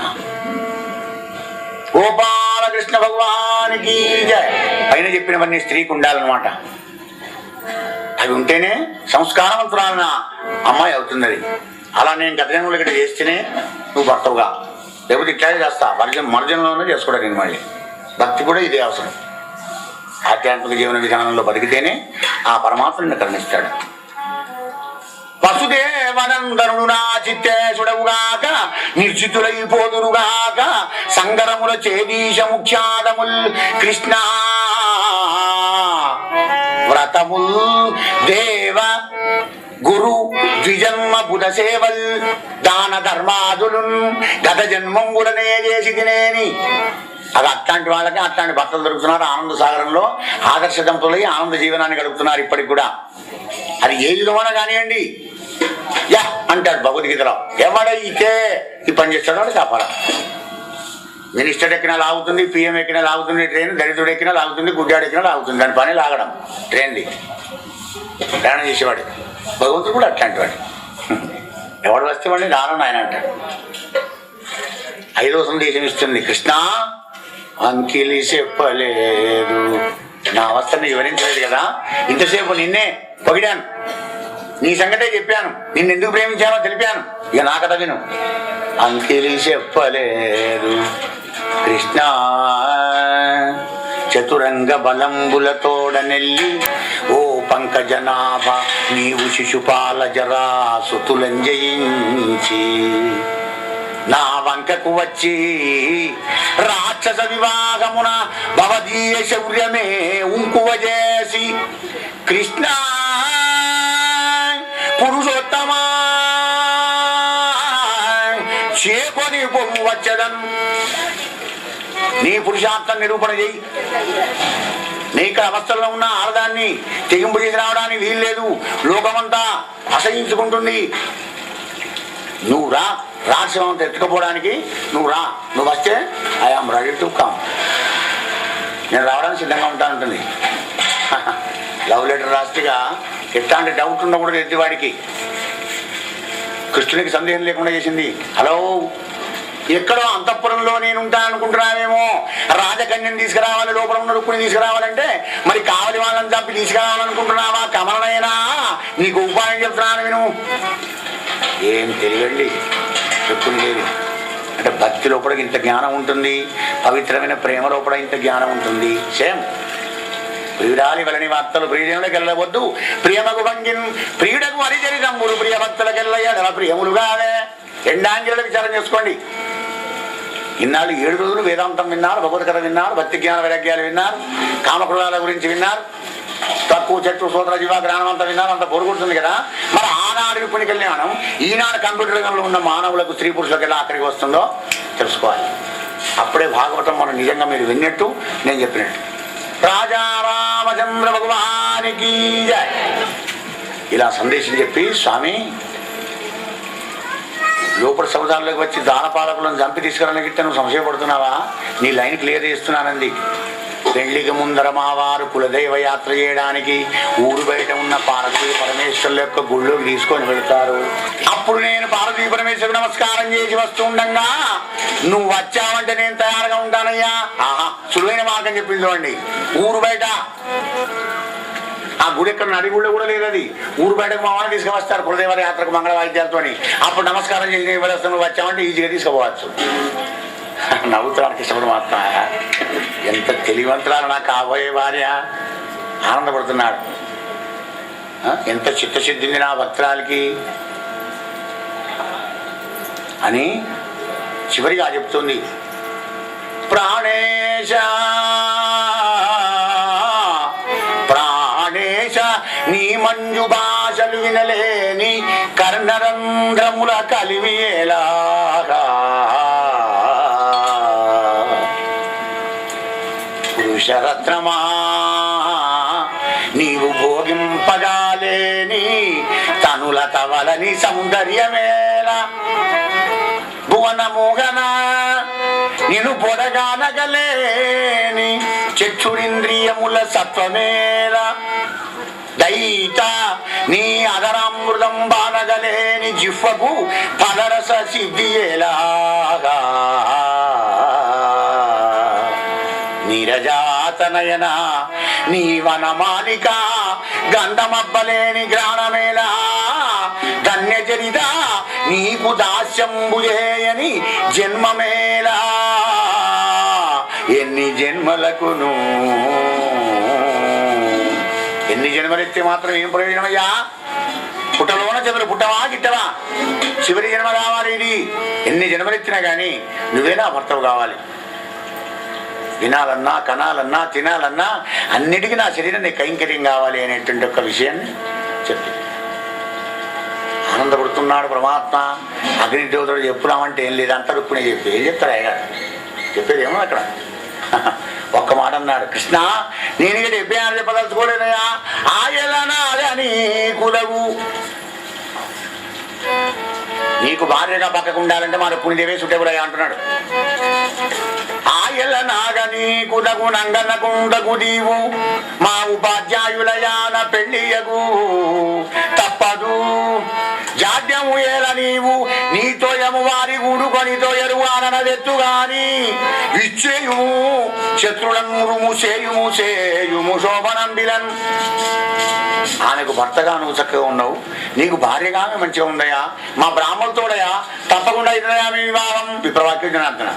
Speaker 1: గోపాలకృష్ణ భగవానికి జయ. పైన చెప్పినవన్నీ స్త్రీకి ఉండాలన్నమాట. అవి ఉంటేనే సంస్కారవంతురాలన్న అమ్మాయి అవుతుంది. అది అలా నేను గతజన్మలు ఇక్కడ చేస్తేనే నువ్వు భర్తవుగా, లేకపోతే ఇట్లాగే చేస్తా మరుజన్మలోనే చేసుకోవడం. నేను మళ్ళీ భక్తి కూడా ఇదే అవసరం. ఆధ్యాత్మిక జీవన విధానంలో బతికితేనే ఆ పరమాత్మ నిన్ను కరుణిస్తాడు. వసుదేవనందనుడు నా చిత్తేశుడవుగాక, నిర్జితులైపోదురుగాక, సంగరముల చేదీశ ముఖ్యాదముల్ కృష్ణ వ్రతముల్ దేవ గురు ద్విజన్మ బుధ సేవల్ దాన ధర్మాదులు గత జన్మంగులనే చేసి తినేని. అది అట్లాంటి వాళ్ళకి అట్లాంటి భర్తలు దొరుకుతున్నారు. ఆనంద సాగరంలో ఆదర్శ దంపతులై ఆనంద జీవనాన్ని గడుపుతున్నారు ఇప్పటికి కూడా. అది ఏ విధమైన కానివ్వండి. యా అంటాడు భగవద్గీతలో, ఎవడైతే ఈ పని చేస్తాడో అని కాపాల. మినిస్టర్ ఎక్కినా లాగుతుంది, పిఎం ఎక్కినా లాగుతుంది ట్రైన్, దళితుడు ఎక్కినా లాగుతుంది, గుడ్డాడు ఎక్కినా లాగుతుంది. దాని పని లాగడం ట్రైన్ది, ప్రయాణం చేసేవాడు. భగవంతుడు కూడా అట్లాంటి వాడు. ఎవడు వస్తే వాడిని రాను ఆయన అంటాడు. 5వ సందేశం ఇస్తుంది, కృష్ణ అంకిలి చెప్పలేదు, నా అవస్థని వివరించలేదు కదా, ఇంతసేపు నిన్నే పొగిడాను, నీ సంగతే చెప్పాను, నిన్ను ఎందుకు ప్రేమించానో తెలిపాను, ఇక నా కథ విను. అంకిలి చెప్పలేదు కృష్ణ చతురంగ బలంబులతోడ నెల్లి, ఓ పంకజనాభ నీవు శిశుపాల జరా సుతులంజయించి, నా వంకకు వచ్చి రాక్షస వివాహమున భవదీయ శౌర్యమే ఉంకువజేసి, కృష్ణ పురుషోత్తమా చేకొని పొమ్ము వచ్చదన్. నీ పురుషార్థం నిరూపణ చేయి. నీ ఇక్కడ అవస్థల్లో ఉన్న ఆడదాన్ని తెగింపు చేసి రావడానికి వీల్లేదు. లోకమంతా అసహించుకుంటుంది. నువ్వు రా, రాక్షసంతా ఎత్తుకపోవడానికి నువ్వు రా. నువ్వు వస్తే ఐఆమ్ రెడీ టు కమ్, నేను రావడానికి సిద్ధంగా ఉంటానంటుంది. లవ్ లెటర్ రాష్ట్రగా ఎట్లాంటి డౌట్ ఉన్నా కూడా ఎత్తివాడికి కృష్ణునికి సందేహం లేకుండా చేసింది. హలో, ఎక్కడో అంతఃపురంలో నేను ఉంటాననుకుంటున్నావేమో, రాజకన్యను తీసుకురావాలి, లోపల ఉన్న రుక్కుని తీసుకురావాలంటే మరి కావలి వాళ్ళని చంపి తీసుకురావాలనుకుంటున్నావా? కమలనైనా నీకు ఉపాయం చెప్తున్నాను విను. ఏం తెలియండి, రుక్కుని లేదు అంటే భక్తి లోపల ఇంత జ్ఞానం ఉంటుంది, పవిత్రమైన ప్రేమ లోపల ఇంత జ్ఞానం ఉంటుంది. సేమ్ ప్రియురాలి వలని వార్తలు ప్రియజనులకు వెళ్ళవద్దు, ప్రియమగు భంగిన్ ప్రియుడకు హరిచరితంబులు ప్రియ భక్తులకెళ్ళయ్యాడు ప్రియములుగావే. రెండాంగిల విచారం చేసుకోండి. ఇన్నాళ్ళు 7 రోజులు వేదాంతం విన్నారు, భగవద్గీత విన్నారు, భక్తి జ్ఞాన వైరాగ్యాలు విన్నారు, కామక్రోధాల గురించి విన్నారు, తక్కువ చెట్టు సోదర జీవ జ్ఞానం అంతా విన్నారు, అంత బొరుగుతుంది కదా. మరి ఆనాడు రుక్మిణి కళ్యాణం ఈనాడు కంప్యూటర్ రంగంలో ఉన్న మానవులకు, స్త్రీ పురుషులకు ఎలా అక్కడికి వస్తుందో తెలుసుకోవాలి. అప్పుడే భాగవతం మనం నిజంగా మీరు విన్నట్టు, నేను చెప్పినట్టు. రాజా రామచంద్ర భగవానికి జయ. ఇలా సందేశం చెప్పి, స్వామి లోపల సముదాయంలోకి వచ్చి దానపాలకులను చంపి తీసుకురానికి నువ్వు సంశయపడుతున్నావా? నీ లైన్ క్లియర్ చేస్తున్నానంది. పెళ్లికి ముందర మావారు కులదైవ యాత్ర చేయడానికి ఊరు బయట ఉన్న పార్వతీ పరమేశ్వరుల యొక్క గుళ్ళోకి తీసుకొని వెళ్తారు. అప్పుడు నేను పార్వతీ పరమేశ్వరుడు నమస్కారం చేసి వస్తుండగా నువ్వు వచ్చావంటే నేను తయారుగా ఉంటానయ్యా. ఆహా, సులువైన మార్గం చెప్పింది చూడండి. ఊరు బయట ఆ గుడి ఎక్కడ నడిగుళ్ళో కూడా లేదు, అది ఊరు బయటకు మా వాళ్ళని తీసుకువస్తారు కులదేవర యాత్రకు మంగళ వాయిద్యాలతో. అప్పుడు నమస్కారం చేసి వెళ్ళొస్తాను, నువ్వు వచ్చావంటే ఈజీగా తీసుకుపోవచ్చు. నవ్వుతున్నాడు కృష్ణుడు మాత్రం. ఎంత తెలివంతురాలు నా కాబోయే భార్య, ఆనందపడుతున్నాడు. ఎంత చిత్తశుద్ధింది నా భక్తురాలకి అని చివరిగా చెప్తుంది. ప్రాణేశ ప్రాణేశ నీ మంజు భాషలు వినలేని కర్ణరంధ్రముల కలివియేలాగా, పురుషరత్నమా నీవు భోగింపగాలేని తనుల చాలని సౌందర్యమేళ భువన మోహన నిన్ను పొడగానగలేని చక్షురింద్రియముల సత్వమేళ దైత నీ అదరామృతం బానగలేని జిహ్వకు ఫలరస సిద్ధియేలాగా నీరజాతనయన నీ వనమాలిక గంధమబ్బలేని గ్రాణమేళ ధన్యచరిత నీకు దాస్యంబుజేయని జన్మమేళ ఎన్ని జన్మలకును ఎన్ని జన్మలెత్తే మాత్రం ఏం ప్రయోజనమయ్యా? పుట్టలోన చెవులు పుట్టవా గిట్టవా? చివరి జన్మ కావాలి. ఇది ఎన్ని జన్మలెత్తినా కానీ నువ్వే నా భర్తవు కావాలి. వినాలన్నా కనాలన్నా తినాలన్నా అన్నిటికీ నా శరీరం నీ కైంకర్యం కావాలి అనేటువంటి ఒక విషయాన్ని చెప్పి ఆనందపడుతున్నాడు పరమాత్మ. అగ్నిదేవతడు చెప్పుదామంటే ఏం లేదు, అంతా రుక్కునే చెప్పి ఏం చెప్తాడు అయ్యగారు? చెప్పేది ఏమో అక్కడ ఒక్క మాట అన్నాడు, కృష్ణ నేను ఇక్కడ చెప్పాను చెప్పదలుచుకోలేదయా. ఆయలనాదని కులవు నీకు భార్యగా పక్కకు ఉండాలంటే మా రుక్కునిదేవే సుట్టేపుడయ్యా అంటున్నాడు. ఆయల నాగని కుదగు నంగనకుండగు దీవు మా ఉపాధ్యాయులయాన పెళ్ళియగు తప్పదు జాడ్యము ఏల నీవు నీతో యము వారి గూడుకొనితో ఎరువాననదెత్తు గాని విచ్చేయుము శత్రులను చేయుము చేయుము శోభనంబిలన్. ఆమెకు భర్తగా నువ్వు చక్కగా ఉన్నావు, నీకు భార్యగా మంచిగా ఉందయా, మా బ్రాహ్మణులతోడయా తప్పకుండా ఇతరయా మీ వివాహం. విప్రవాక్యం జనార్దన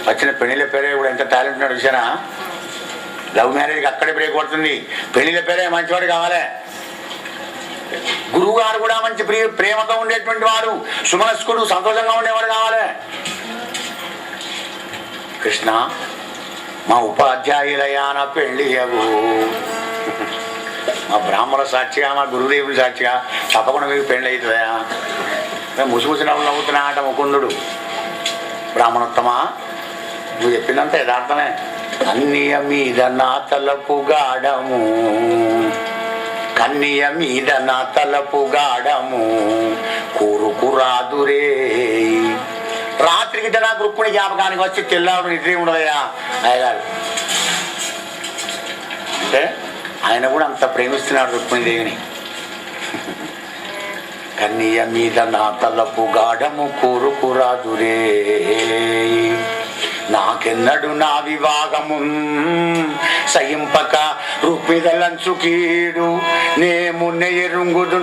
Speaker 1: వచ్చిన పెళ్లిళ్ళ పేరే కూడా ఎంత టాలెంట్ ఉన్నాడు చూసారా? లవ్ మ్యారేజ్కి అక్కడే బ్రేక్ పడుతుంది. పెళ్లిళ్ళ పేరే మంచివాడు కావాలి. గురువు గారు కూడా మంచి ప్రేమతో ఉండేటువంటి వాడు, సుమనస్కుడు, సంతోషంగా ఉండేవాడు కావాలి. కృష్ణ మా ఉపాధ్యాయులయాన పెళ్ళియవు, మా బ్రాహ్మణ సాక్షిగా మా గురుదేవుడి సాక్షిగా తప్పకుండా మీకు పెళ్ళి అవుతుందయా. ముసిముసి నవ్వుతున్నా ఆట ముకుందుడు. బ్రాహ్మణోత్తమా నువ్వు చెప్పిందంత యథార్థమే. కన్నియ మీద నా తలపు గాడము, కన్నియ మీద నా తలపు గాడము కూరుకురాదురే. రాత్రికి నాకు రుక్కుని జ్ఞాపకానికి వచ్చి తెల్లాడు నిద్ర ఉండదయ్యా అయ్యగారు. అంటే ఆయన కూడా అంత ప్రేమిస్తున్నాడు రుక్మిణి దేవిని. కన్నియ మీద నా తలపు గాఢము కూరుకురాదురే, నాకెన్నడు నా వివాహము సయింపక రుక్మిదలంచుకీడు నేమున్న ఎరుంగుదు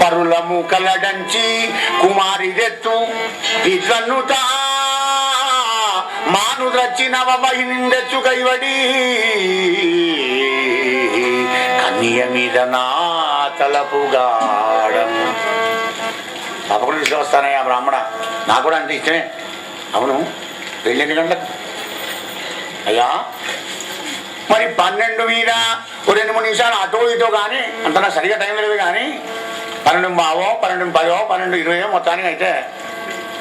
Speaker 1: పరులము కలడంచి కుమారిదెత్తు విద్వన్నుత మాను రచ్చినవ మహిళిండెచ్చు కైవడి. కన్నియ మీద నా తలపు గాఢము. తప్పకుండా తీసుకొస్తానయ్యా బ్రాహ్మణ, నాకు కూడా అంటే ఇష్టమే. అవును పెళ్ళి ఎన్ని గంటలకు అయ్యా? మరి 12 మీద 2-3 నిమిషాలు అటో ఇటో కానీ అంత నాకు సరిగా టైం లేదు. కానీ 12:15, 12:10, 12:20 మొత్తానికి అయితే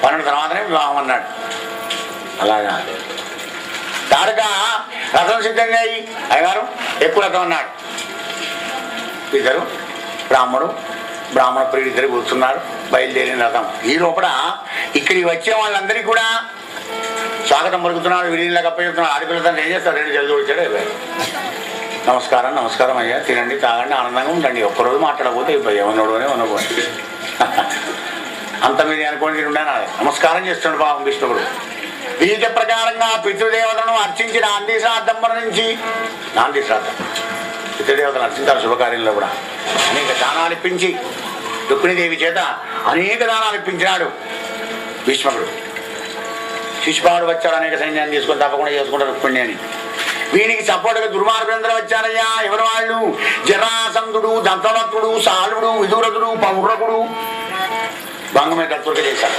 Speaker 1: 12 తర్వాతనే వివాహం అన్నాడు. అలాగా తారక రథం సిద్ధంగా అయ్యి అయ్యగారు ఎక్కువ రథం అన్నాడు. ఇద్దరు బ్రాహ్మణ ప్రియుడు ఇద్దరు కూర్చున్నారు. బయలుదేరిన రథం ఈ లోపల ఇక్కడికి వచ్చే వాళ్ళందరికీ కూడా స్వాగతం పలుకుతున్నాడు. విడిలా కప్పచెప్తున్నాడు. ఆడిపిల్లతో ఏం చేస్తారు? 2 జల్దీ వచ్చాడు. నమస్కారం అయ్యా, తినండి తాగండి ఆనందంగా ఉండండి. ఒక్కరోజు మాట్లాడకపోతే ఏమన్నాడునే ఉన్నపోయి అంత మీద అనుకోండి ఉండాలి. నమస్కారం చేస్తున్నాడు పాపం విష్ణువుడు. బీజ ప్రకారంగా పితృదేవతలను అర్చించి నాంది శ్రాద్ధం నుంచి పితృదేవతను అర్చించారు. శుభకార్యంలో కూడా అనేక దానాలు ఇప్పించి రుక్మిణీదేవి చేత అనేక దానాలు ఇప్పించినాడు భీష్మకుడు. శిశుపాలుడు వచ్చాడు, అనేక సైన్యాన్ని తీసుకొని తప్పకుండా చేసుకుంటారు రుక్మిణి అని. వీనికి సపోర్టుగా దుర్మార్గులందరూ వచ్చారయ్యా. ఎవరు వాళ్ళు? జరాసంధుడు, దంతవక్తుడు, సాలుడు, విదురథుడు, పౌరకుడు భంగమే కర్తృక చేశారు.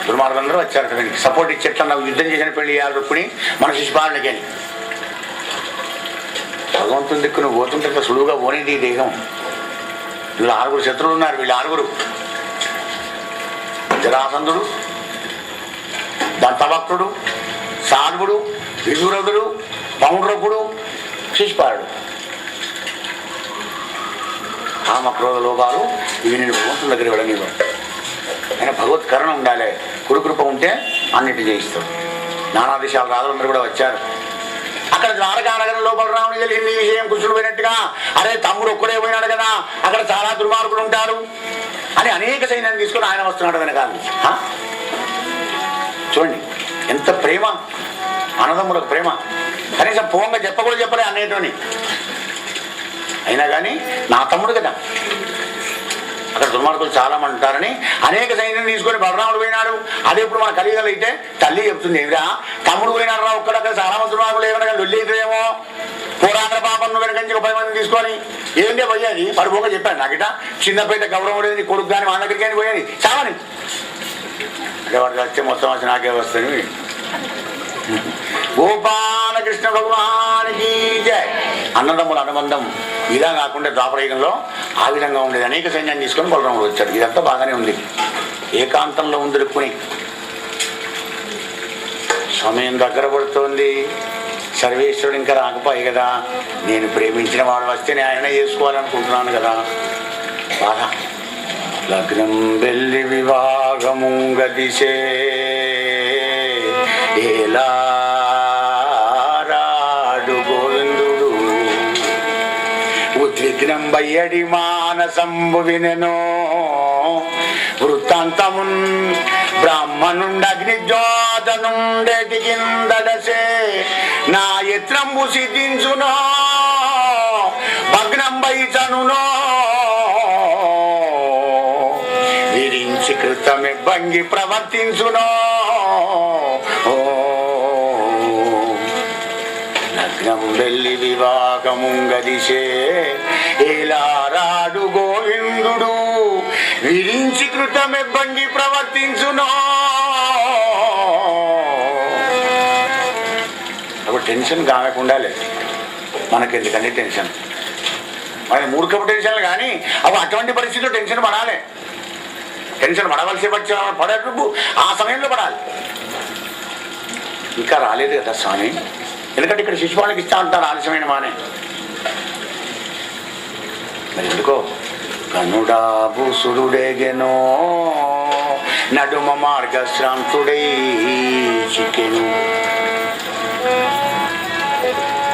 Speaker 1: దుర్మార్గులందరూ వచ్చారు. వీనికి సపోర్ట్ ఇచ్చేట్లా యుద్ధం చేసిన పెళ్లి చేయాలి రుక్మిణి మన శిశుపాలుడికి అని. భగవంతుని దిక్కు నువ్వు పోతుంటే సులువుగా పోనేది ఈ దేహం. వీళ్ళు 6 శత్రువులు ఉన్నారు. వీళ్ళు 6 జరాసంధుడు, దంతభక్తుడు, సాధువుడు, విదురథుడు, పౌండ్రకుడు, శిశుపాలుడు. కామ క్రోధ లోపాలు ఇవి నేను భగవంతుని దగ్గర వెళ్ళనివ్వ. ఆయన భగవత్ కరుణ ఉండాలి, కురుకృప ఉంటే అన్నిటి జయిస్తాం. నానా దేశాల రాజులందరూ కూడా వచ్చారు. అక్కడ ద్వారకానగరం లోపల రాముని తెలిసింది ఈ విషయం, కృష్ణుడు పోయినట్టుగా. అరే తమ్ముడు ఒక్కడే పోయినాడు కదా, అక్కడ చాలా దుర్మార్గులు ఉంటారు అని అనేక సైన్యాన్ని తీసుకుని ఆయన వస్తున్నాడు వెనకాల. చూడండి ఎంత ప్రేమ, అన్నదమ్ములకు ప్రేమ. కనీసం పోంగా చెప్పకూడదు చెప్పలే అన్నయ్యతోని. అయినా కానీ నా తమ్ముడు కదా, అక్కడ దుర్మార్గులు చాలా మంది ఉంటారని అనేక సైన్యం తీసుకొని బలరాముడు పోయినాడు. అదే ఇప్పుడు మన కలియుగలు అయితే తల్లి చెప్తుంది, ఏమిరా తమ్ముడు పోయినాడు రా ఒక్కడక్కడ చాలా మంది దుర్మార్గులు ఏమైనా లొల్లి అవుతుందేమో, పోరాంధ్ర పాపం నువ్వు వెనకంచి 10 మందిని తీసుకొని ఏంటే పోయేది పడిపోక చెప్పాడు. నాకిట చిన్నపేట గౌరవం లేదు, కొడుకు కానీ మా దగ్గరికి కానీ పోయేది చావని అంటే వాడికి వచ్చే మొత్తం వచ్చి నాకే వస్తుంది. గోపాలకృష్ణ భగవానికి జై. అన్నదమ్ముల అనుబంధం ఇలా కాకుండా ద్వాపరయుగంలో ఆ విధంగా ఉండేది. అనేక సైన్యాన్ని తీసుకొని బలరాముడు వచ్చాడు. ఇదంతా బాగానే ఉంది, ఏకాంతంలో ఉంది రుక్మిణి. సమయం దగ్గర పడుతోంది, సర్వేశ్వరుడు ఇంకా రాకపోయి కదా, నేను ప్రేమించిన వాడు వస్తే నేను ఆయన చేసుకోవాలనుకుంటున్నాను కదా. బాగా లగ్నం వెళ్ళి వివాహము గదిసే ఏలారాడు గోవిందుడు ఉద్విగ్నం బయ్యడి మానసంబు వినెనో వృత్తాంతమున్ బ్రాహ్మణుండగ్నిజ్యోతనుండెటి కిందడసే నా యత్నంబు సిద్ధించునో భగ్నం బైచనునో విరించి కృతమి భంగి ప్రవర్తించునో లగ్నం వెళ్ళి వివాహముంగదిసే ఏలారాడు గోవిందుడు విరించి కృతమెబ్బంగి ప్రవర్తించునో. అప్పుడు టెన్షన్ కాకుండా లేదు మనకెందుకంటే టెన్షన్, మన మూర్ఖపు టెన్షన్లు కానీ అవి అటువంటి పరిస్థితుల్లో టెన్షన్ పడాలి. టెన్షన్ పడవలసి పడేటప్పుడు ఆ సమయంలో పడాలి. ఇంకా రాలేదు కదా స్వామి, ఎందుకంటే ఇక్కడ శిశుపాలకి ఇస్తా ఉంటారు ఆలస్యమైన మానే. మరి ఎందుకో కనుడాభూసురుడేగెనో నడుమ మార్గశ్రాంతుడై చికెను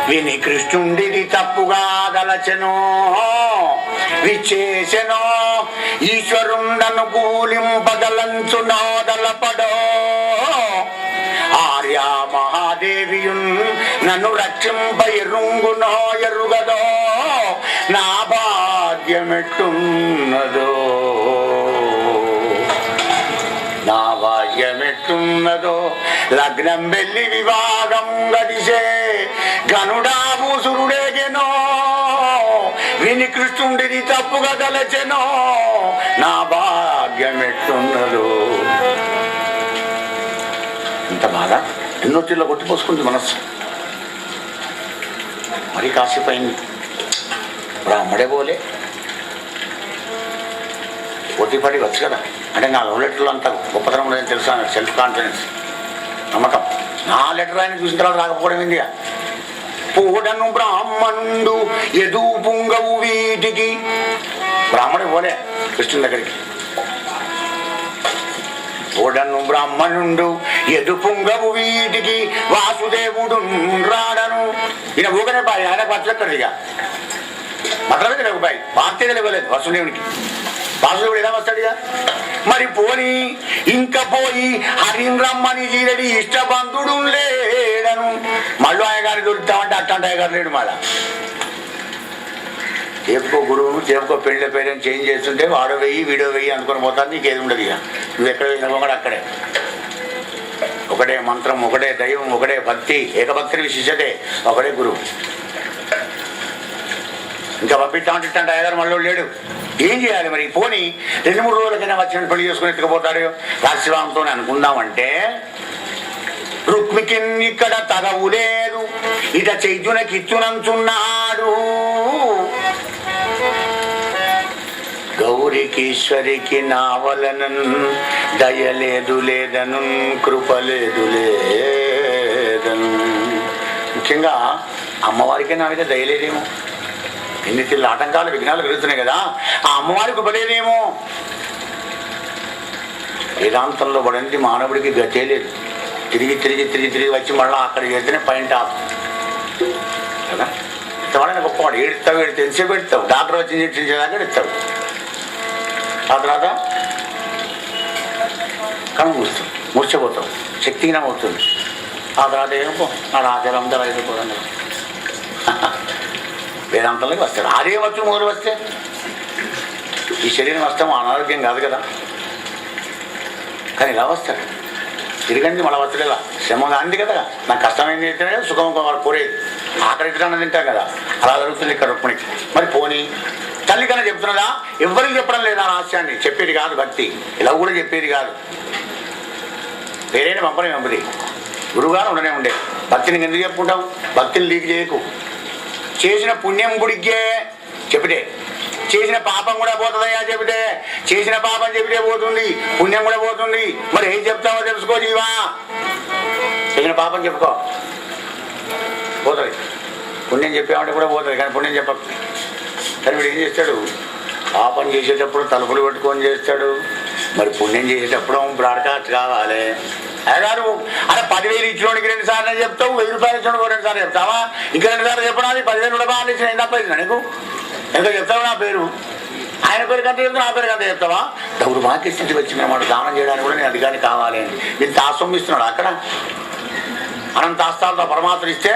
Speaker 1: విని కృష్ణుండిది తప్పుగా దలచెనో విచ్చేసెనో ఈశ్వరుండను కూలింపగలంచునో దలపడో ఆర్యా మహాదేవియున్ నన్ను రక్షింప ఎరుంగునో ఎరుగదో నా భాగ్యమెట్టున్నదో నా భాగ్యమెట్టున్నదో లగ్నం వెళ్ళి వివాహం గడిసే గనుడాభూసురుడేగెనో విని కృష్ణుండిది తప్పుగా గలచెనో నా భాగ్యమెట్టున్నదో. ఎంత బాధ, ఎన్నో తీర్లో కొట్టిపోసుకుంది మనస్సు. మరి కాసేపు అయింది, బ్రాహ్మడే పోలే పోటీపడి వచ్చు కదా. అంటే నా లవ్ లెటర్లో అంత గొప్పతనం ఉండదని తెలుసా, సెల్ఫ్ కాన్ఫిడెన్స్, నమ్మకం. నా లెటర్ ఆయన చూసిన తర్వాత రాకపోవడం ఏంది. పూడను బ్రాహ్మణుడు ఎదు పుంగవు వీటికి, బ్రాహ్మడే పోలే కృష్ణుని దగ్గరికి. ఓడను బ్రాహ్మణుండు ఎదు పుంగవు వీటికి వాసుదేవుడు రాడను. ఈయన ఊగనే బాయ్, ఆయన పచ్చలేదు ఇక మతలమే తెలియక బాయ్, వార్తే తెలియలేదు వసుదేవునికి. వాసుదేవుడు ఎలా వస్తాడు ఇక. మరి పోని ఇంకా పోయి హరిన్ రమ్మని జీరడి ఇష్టబంధుడు లేడను. మళ్ళీ ఆయన గారిని దొరుకుతామంటే అట్లాంటి ఆయన గారు లేడు. మళ్ళా చెప్పుకో గురువును చెప్పుకో పెళ్లి పేరెంట్ చేంజ్ చేస్తుంటే వాడో వెయ్యి వీడో వెయ్యి అనుకుని పోతాను. నీకు ఏది ఉండదు ఇక, నువ్వు ఎక్కడ వెళ్ళినా కూడా అక్కడే ఒకటే మంత్రం, ఒకటే దైవం, ఒకటే భక్తి, ఏకభక్తిని విశిష్టతే, ఒకటే గురువు. ఇంకా పంపిస్తామంటే ఇట్లాంటి అయ్యగారు మళ్ళీ లేడు. ఏం చేయాలి మరి? పోనీ 2-3 రోజులకైనా వచ్చిన పెళ్లి చేసుకుని ఎత్తుకుపోతాడు రాశివాంతో అనుకుందామంటే రుక్మికి ఇక్కడ తగవు లేదు, ఇట చైతునకిచ్చునంచున్నాడు. గౌరికీశ్వరికి నావలనన్ దయలేదు లేదను, కృపలేదు లేదను. ముఖ్యంగా అమ్మవారికే నా మీద దయలేదేమో. ఎన్ని తెల్ల ఆటంకాలు విఘ్నాలు కలుగుతున్నాయి కదా. ఆ అమ్మవారికి ఉపలేదేమో. వేదాంతంలో పడింది మానవుడికి గతే లేదు. తిరిగి తిరిగి తిరిగి తిరిగి వచ్చి మళ్ళీ అక్కడ చేస్తేనే పైన టాప్ కదా. ఇంతవాడని గొప్పవాడు. ఏడుస్తావు ఎంతసేపు పెడతావు, డాక్టర్ వచ్చి ఇంజక్షన్ చేయడానికి ఎడుస్తావు. ఆ తర్వాత కను మూస్తావు, మూర్చపోతావు, శక్తిహీనం అవుతుంది. ఆ తర్వాత ఏమో నా ఆచారం అంతా అయిపోతుంది. వేదాంతంలోకి వస్తాడు. అదే వచ్చు మొదలు వస్తే ఈ శరీరం వస్తాం అనారోగ్యం కాదు కదా. కానీ ఇలా వస్తాడు. తిరిగండి మళ్ళీ వస్తలేదా, శ్రమ అంది కదా. నాకు కష్టమైంది అయితే సుఖం వాడు కోరేది. ఆకలి తింటాను తింటాం కదా. అలా జరుగుతుంది ఇక్కడ రుక్మిణికి. మరి పోనీ తల్లి కన్నా చెప్తున్నదా? ఎవరికి చెప్పడం లేదా రహస్యాన్ని? చెప్పేది కాదు భక్తి. ఇలా కూడా చెప్పేది కాదు. వేరేనే పంపనే పంపది. గురువుగారు ఉండనే ఉండే. భక్తిని ఎందుకు చెప్పుకుంటాం? భక్తిని లీక్ చేయకు. చేసిన పుణ్యం గుడికే చెబితే, చేసిన పాపం కూడా పోతుందయ్యా చెబితే. చేసిన పాపం చెబితే పోతుంది, పుణ్యం కూడా పోతుంది. మరి ఏం చెప్తావో తెలుసుకో జీవా. చేసిన పాపం చెప్పుకో, పోతుంది. పుణ్యం చెప్పామంటే కూడా పోతుంది, కానీ పుణ్యం చెప్పకు. కానీ వీడు ఏం చేస్తాడు? పాపం చేసేటప్పుడు తలుపులు పెట్టుకొని చేస్తాడు. మరి పుణ్యం చేసేటప్పుడు బ్రాడ్కాస్ట్ కావాలి. అయ్యగారు అరే 10,000 ఇచ్చినోడికి 2 సార్లు చెప్తావు, 1000 రూపాయలు ఇచ్చినోడికి 2 సార్లు చెప్తావా? ఇంకా 2 సార్లు చెప్పడానికి 10,000 కూడా బాగా ఇచ్చిన ఏం తప్ప ఇచ్చిన నీకు? ఇంకా చెప్తావు నా పేరు, ఆయన పేరు కంటే చెప్తావు, నా పేరు కంటే చెప్తావా? దౌర్భాగ్య స్థితి వచ్చిందన్నమాట. దానం చేయడానికి కూడా నేను అధికారి కావాలి అని నేను ఆశ్రమిస్తున్నాడు. అక్కడ అనంతాస్తాలతో పరమాత్మ ఇస్తే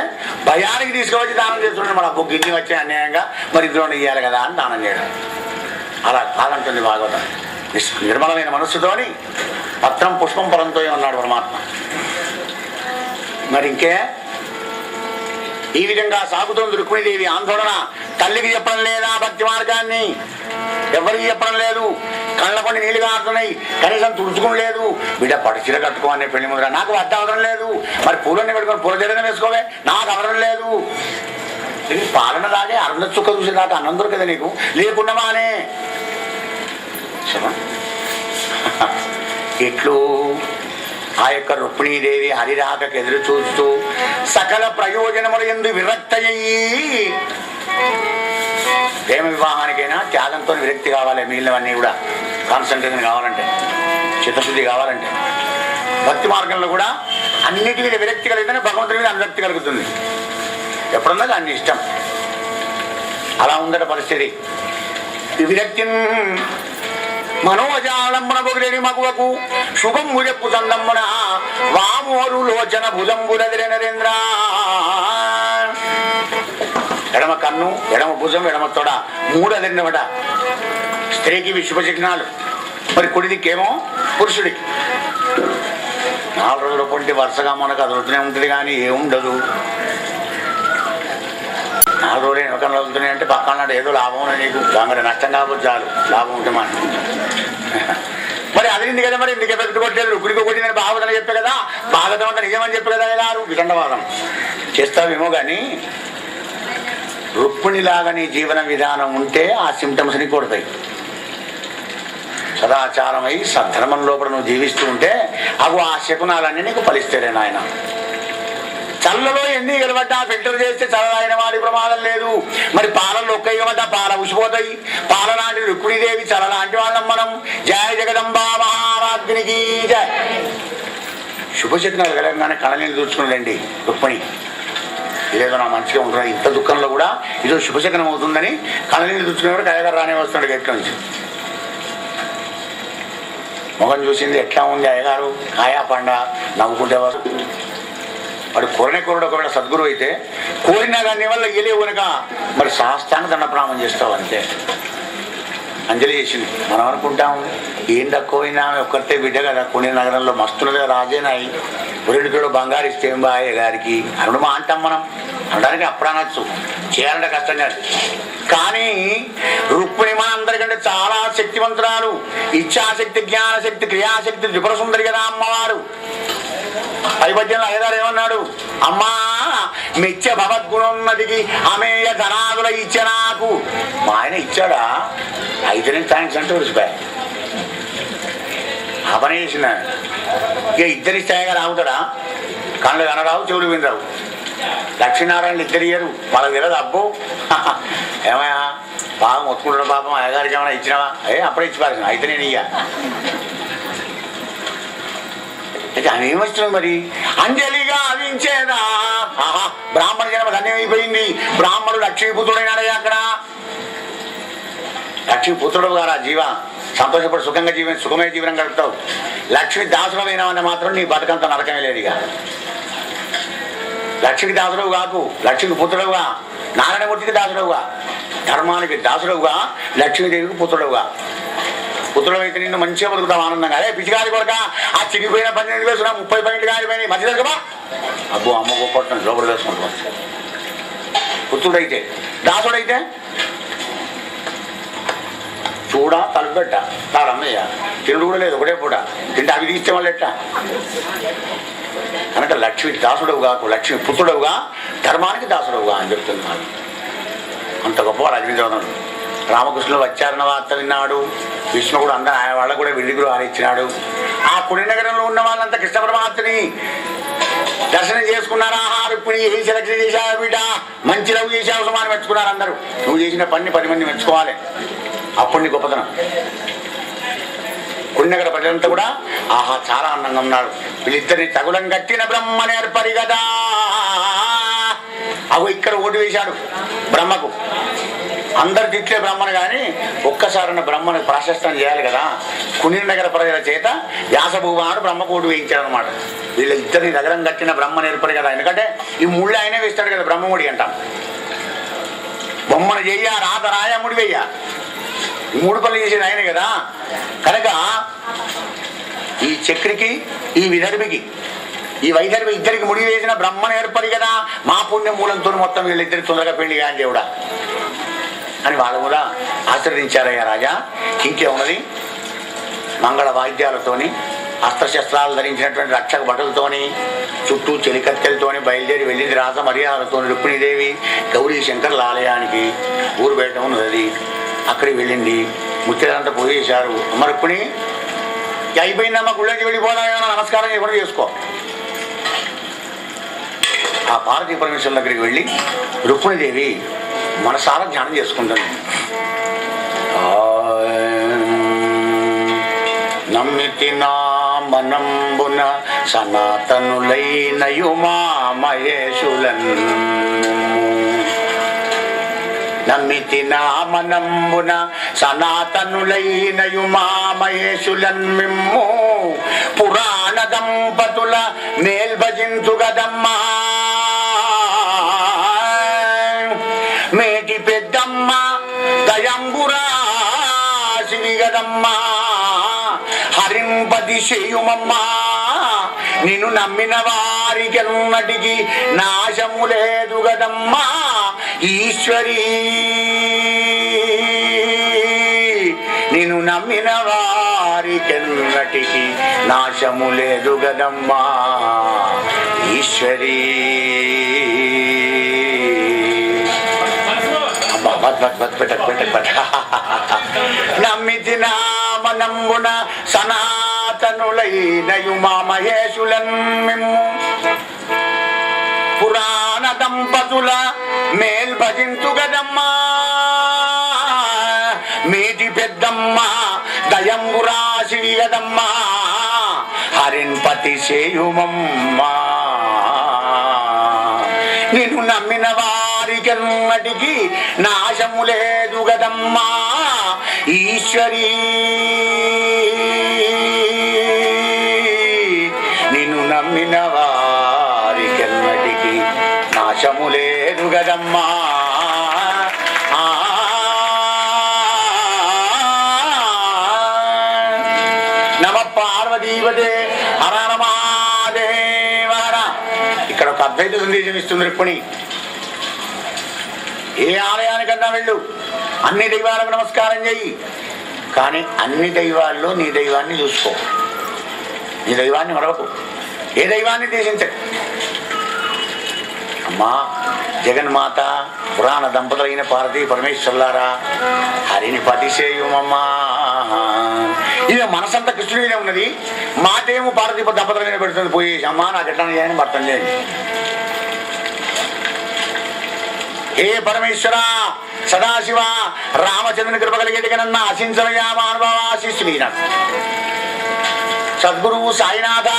Speaker 1: భయానికి తీసుకువచ్చి దానం చేస్తున్నాడు. మన బొగ్గు గిన్ని వచ్చే అన్యాయంగా మరి ఇద్దరు ఇవ్వాలి కదా అని దానం చేయడం. అలా కాదంటుంది భాగవతం. నిర్మలమైన మనస్సుతోని పత్రం పుష్పం ఫలంతో ఉన్నాడు పరమాత్మ. మరి ఇంకే ఈ విధంగా సాగుతోంది రుక్మిణీదేవి ఆందోళన. తల్లికి చెప్పడం లేదా భక్తి మార్గాన్ని? ఎవరికి చెప్పడం లేదు. కళ్ళ కొన్ని నీళ్లు కారుతున్నాయి, కనీసం తుడుచుకుని లేదు. బిడ్డ పట్టుచీర కట్టుకోవాలనే పెళ్లి ముందర నాకు అడ్డ అవసరం లేదు. మరి పూలన్నీ పెట్టుకొని పూల జగన్ వేసుకోవే, నాకు అవసరం లేదు. పాలన దాగే అరుణ చుక్క చూసే దాకా అన్నం దొరకదా నీకు? లేకుండా మానే ఇట్లు ఆ యొక్క రుక్మిణీదేవి హరిరాకకు ఎదురు చూస్తూ సకల ప్రయోజనములు ఎందు విరక్తయ్యి. ప్రేమ వివాహానికైనా త్యాగంతో విరక్తి కావాలి. మిగిలినవన్నీ కూడా కాన్సన్ట్రేషన్ కావాలంటే, చిత్తశుద్ధి కావాలంటే, భక్తి మార్గంలో కూడా అన్నిటి మీద విరక్తి కలిగితేనే భగవంతుడి మీద అనురక్తి కలుగుతుంది. ఎప్పుడున్నది అన్ని ఇష్టం. అలా ఉందట పరిస్థితి. విరక్తి మనోజాలంబన బొగిరేని మగువకు శుభం ముజప్పు సందమ్మన వామోరు లోచన భుజంబురదిరే నరేంద్ర. ఎడమ కన్ను, ఎడమ భుజం, ఎడమ తొడ 3 అదిరినవట. స్త్రీకి విశ్వచిహ్నాలు. మరి కుడిదికేమో పురుషుడికి. 4 రోజుల పొంటి వరుసగా మనకు అదురుతూనే ఉంటుంది, కానీ ఏముండదు. 4 రోజులు వెనకాల వదులుతున్నాయి అంటే పక్కన ఏదో లాభం ఉన్నది నీకు. దాని నష్టం కాకపోతే చాలు, లాభం ఉంటే మనం. మరి అదిరింది కదా, మరి ఇందుకే పెట్టుకోవట్లేదు. రుక్మిణికి కొట్టిందని భాగవతం చెప్పే కదా, భాగవతం అంతా నిజమని చెప్పే కదా. ఎలారు వితండవాదం చేస్తావేమో కానీ రుక్మిణిలాగా నీ జీవన విధానం ఉంటే ఆ సిమ్టమ్స్ ని కొడతాయి. సదాచారమై సద్ధర్మం లోపల నువ్వు జీవిస్తూ ఉంటే అవి ఆ శకునాలన్నీ నీకు ఫలిస్తేనే నాయన. చల్లలో ఎన్ని గెలబడ్డా ఫిల్టర్ చేస్తే చల్లైన వాడి ప్రమాదం లేదు. మరి పాలల్లో ఒక్కయ్యబడ్డా పాల ఉసిపోతాయి. పాల లాంటి రుక్మిణీదేవి చల్ల లాంటి వాళ్ళం మనం. జయ జగదంబా మహారాజ్ఞికి జయ. శుభశకునాలు కలగగానే కళని దూచుకున్నదండి రుక్మిణి. ఇదేదో నా మంచిగా ఉంటున్నది, ఇంత దుఃఖంలో కూడా ఇదో శుభశకనం అవుతుందని కళని దూచుకునేవాడు కళగారు రానే వస్తున్నాడు గట్ల నుంచి. మొహం చూసింది ఎట్లా ఉంది అయ్యగారు, కాయా పండ నవ్వుకుంటేవారు. వాడు కోరనే కోరడు. ఒకవేళ సద్గురు అయితే కోరినా దాని వల్ల ఇయలేవు కనుక మరి శాస్త్రాన్ని దండప్రామం చేస్తావు అంతే. అంజలి చేసింది. మనం అనుకుంటాం ఏం తక్కువైనా ఒక్కరితే బిడ్డ కదా, కొన్ని నగరంలో మస్తున్నది రాజేనాయి, పురుడితో బంగారు ఇస్తే ఏం బాయ్య గారికి అరుడు మా అంటాం. మనం అనడానికి అప్పుడు అనొచ్చు, చేయాలంటే కష్టం కాదు. కానీ రుక్మిణి మన అందరికంటే చాలా శక్తివంతురాలు. ఇచ్ఛాశక్తి, జ్ఞానశక్తి, క్రియాశక్తి త్రిపుర సుందరి కదా అమ్మవారు. పైపద్యంలో అయ్యగారు ఏమన్నాడు? అమ్మా మెచ్చ భగవద్గుణోన్నతికి అమేయ ధనాదుల ఇచ్చ నాకు. మా ఆయన ఇచ్చాడా? అయితే నేను థ్యాంక్స్ అంటే విడిచిపోయా. ఆ పని చేసిన ఇక ఇద్దరి స్థాయిగా రావుతాడా? కళ్ళు కనరావు, చెవులు వినరావు. లక్ష్మీనారాయణలు ఇద్దరు ఇయ్యరు, వాళ్ళకి తెలియదు. అబ్బో ఏమయ్యా బాగా మొత్తుకుంటాడు పాపం, అయ్యగారికి ఏమైనా ఇచ్చినావా? అప్పుడే ఇచ్చి పారేసిన, అయితే నేను ఇయ్యా. అయితే ఆమె ఏమొచ్చినావు మరి? అంజలిగా అవించేదా. ఆహా, బ్రాహ్మణ జన్మ ధన్యమైపోయింది. బ్రాహ్మణుడు లక్ష్మీపుత్రుడైనాడయ్యా అక్కడ. లక్ష్మీపుత్రుడు గారా జీవ, సంతోషపడి సుఖంగా సుఖమైన జీవనం గడుపుతావు. లక్ష్మి దాసుడమైనావన్న మాత్రం నీ బతుకంత నరకమే లేదు. ఇక లక్ష్మికి దాసుడవు కాకు, లక్ష్మికి పుత్రుడుగా, నారాయణమూర్తికి దాసుడవుగా, ధర్మానికి దాసుడవుగా, లక్ష్మీదేవికి పుత్రుడుగా. పుత్రుడు అయితే నిన్ను మంచిగా బతుకుతావు ఆనందంగా. అదే పిచ్చిగాలి కొడక, ఆ చిరిగిపోయిన 12 వేసుకున్నా 30 పాయింట్లు కాలిపోయినాయి మధ్య దగ్గర. అబ్బో అమ్మ గొప్పట్టు లోపల వేసుకుంటాం. పుత్రుడైతే, దాసుడైతే చూడా తలపెట్ట తాళమ్మయ్య, తిరుడు కూడా లేదు, ఒకటే పూట తింటే అవి తీస్తే వాళ్ళు ఎట్టా. కనుక లక్ష్మి దాసుడవుగా, లక్ష్మి పుత్రుడవుగా, ధర్మానికి దాసుడవుగా అని చెప్తున్నాడు. అంత గొప్పవాడు అగ్నిదేవుడు. రామకృష్ణుడు వచ్చారన్న వార్త విన్నాడు. విష్ణువుడు అందరూ ఆయన వాళ్ళకు కూడా విడిగులు ఆడిచ్చినాడు. ఆ పుణ్య నగరంలో ఉన్న వాళ్ళంతా కృష్ణ పరమాత్మని దర్శనం చేసుకున్నారా? రుక్మిణి ఏ సెలక్షన్ చేశావు బిడ్డ, మంచి లవ్ చేసావు సుమారు మెచ్చుకున్నారు అందరూ. నువ్వు చేసిన పని 10 మంది మెచ్చుకోవాలి, అప్పుడు నీ గొప్పతనం. పుణ్యనగర ప్రజలంతా కూడా ఆహా చాలా ఆనందంగా ఉన్నాడు. వీళ్ళిద్దరిని తగులం కట్టిన బ్రహ్మ నేర్పరి కదా. అవు ఇక్కడ ఓటు వేశాడు బ్రహ్మకు. అందరు తిట్లే బ్రహ్మను కానీ ఒక్కసారన్న బ్రహ్మను ప్రాశస్తం చేయాలి కదా. పుణ్యనగర ప్రజల చేత వ్యాసభూమాడు బ్రహ్మకు ఓటు వేయించాడు అనమాట. వీళ్ళ ఇద్దరిని నగరం కట్టిన బ్రహ్మ నేర్పరి కదా. ఎందుకంటే ఈ ముళ్ళు ఆయనే వేస్తాడు కదా, బ్రహ్మముడి అంటాం. బొమ్మను చెయ్య, రాత రాయ, ముడి వెయ్య, ఈ 3 పనులు చేసేది ఆయనే కదా. కనుక ఈ చక్రికి, ఈ విదర్భికి, ఈ వైదర్భి ఇద్దరికి ముడి వేసిన బ్రహ్మను ఏర్పడి కదా. మా పుణ్య మూలంతో మొత్తం వీళ్ళిద్దరికి తొందరగా పెళ్లి కానీ దేవుడా అని వాళ్ళు కూడా ఆశీర్వదించారయ్యా రాజా. ఇంకేమున్నది, మంగళ వాయిద్యాలతోని, అస్త్రశస్త్రాలు ధరించినటువంటి రక్షక భటులతోని, చుట్టూ చెలికత్తెలతోని బయలుదేరి వెళ్ళింది రాజ మర్యాదలతో. రుక్మిణీదేవి గౌరీ శంకర్ల ఆలయానికి ఊరు బయట ఉన్నది, అక్కడికి వెళ్ళింది. ముత్యాలంతా పోయేశారు. అమ్మ రుక్మిణి అయిపోయిందమ్మా, గుళ్ళకి వెళ్ళిపోదామేమో, నమస్కారం కూడా చేసుకో. ఆ పార్వతీ పరమేశ్వరుల దగ్గరికి వెళ్ళి రుక్మిణీదేవి మనసారా ధ్యానం చేసుకుంటుంది. నమ్మితి నా మనంబున సనాతనులైనయు మా మహేశులన్, నమ్మితి నా మనంబున సనాతనులైనయు మా మహేశులన్ మిమ్ము పురాణ దంపతుల మేల్భజింతు గదమ్మా. మేటి పెద్దమ్మ దయంబురాశివి గదమ్మా, హరింపది చేయుమమ్మా. నిన్ను నమ్మిన వారికెన్నటికి నాశము లేదు గదమ్మా ఈశ్వరీ. నిన్ను నమ్మిన వారికెన్నటికి నాశము లేదు గదమ్మా ఈశ్వరీ. నమ్మితి నామనంబున సనాతనులైనయు మా మహేశులన్ మిమ్ము పురాణ దంపతుల మేల్భజింతు గదమ్మా. మేటి పెద్దమ్మ దయంబురాశివి గదమ్మా, హరిన్పతి చేయుమమ్మా. నిన్ను నమ్మిన వారికెన్నటికి నాశము లేదు గదమ్మా ఈశ్వరీ. నిన్ను నమ్మిన వారికెన్నటికి నాశము లేదు గదమ్మా. నమ పార్వతీవదే హర మహాదేవర. ఇక్కడ ఒక అద్వైత సందేశం ఇస్తుంది రుక్మిణి. ఏ ఆలయానికన్నా వెళ్ళు, అన్ని దైవాలకు నమస్కారం చెయ్యి, కానీ అన్ని దైవాల్లో నీ దైవాన్ని చూసుకో, నీ దైవాన్ని మరవకు, ఏ దైవాన్ని దేశించకు. అమ్మా జగన్మాత పురాణ దంపతులైన పార్వతీ పరమేశ్వర్లారా, హరిని పతిసేయుమమ్మా. ఇక మనసంతా కృష్ణుడి మీద ఉన్నది, మాటేమో పార్వతీ దంపతుల మీద పెడుతుంది. పోయేసి అమ్మా నాకు ఎట్లా చేయండి, భర్తం చేయండి. హే పరమేశ్వర సదాశివ రామచంద్రుని కృప కలిగేటిగా నన్ను ఆశించవయ్యా మానవ ఆశిస్తున్నా. సద్గురువు సాయినాథ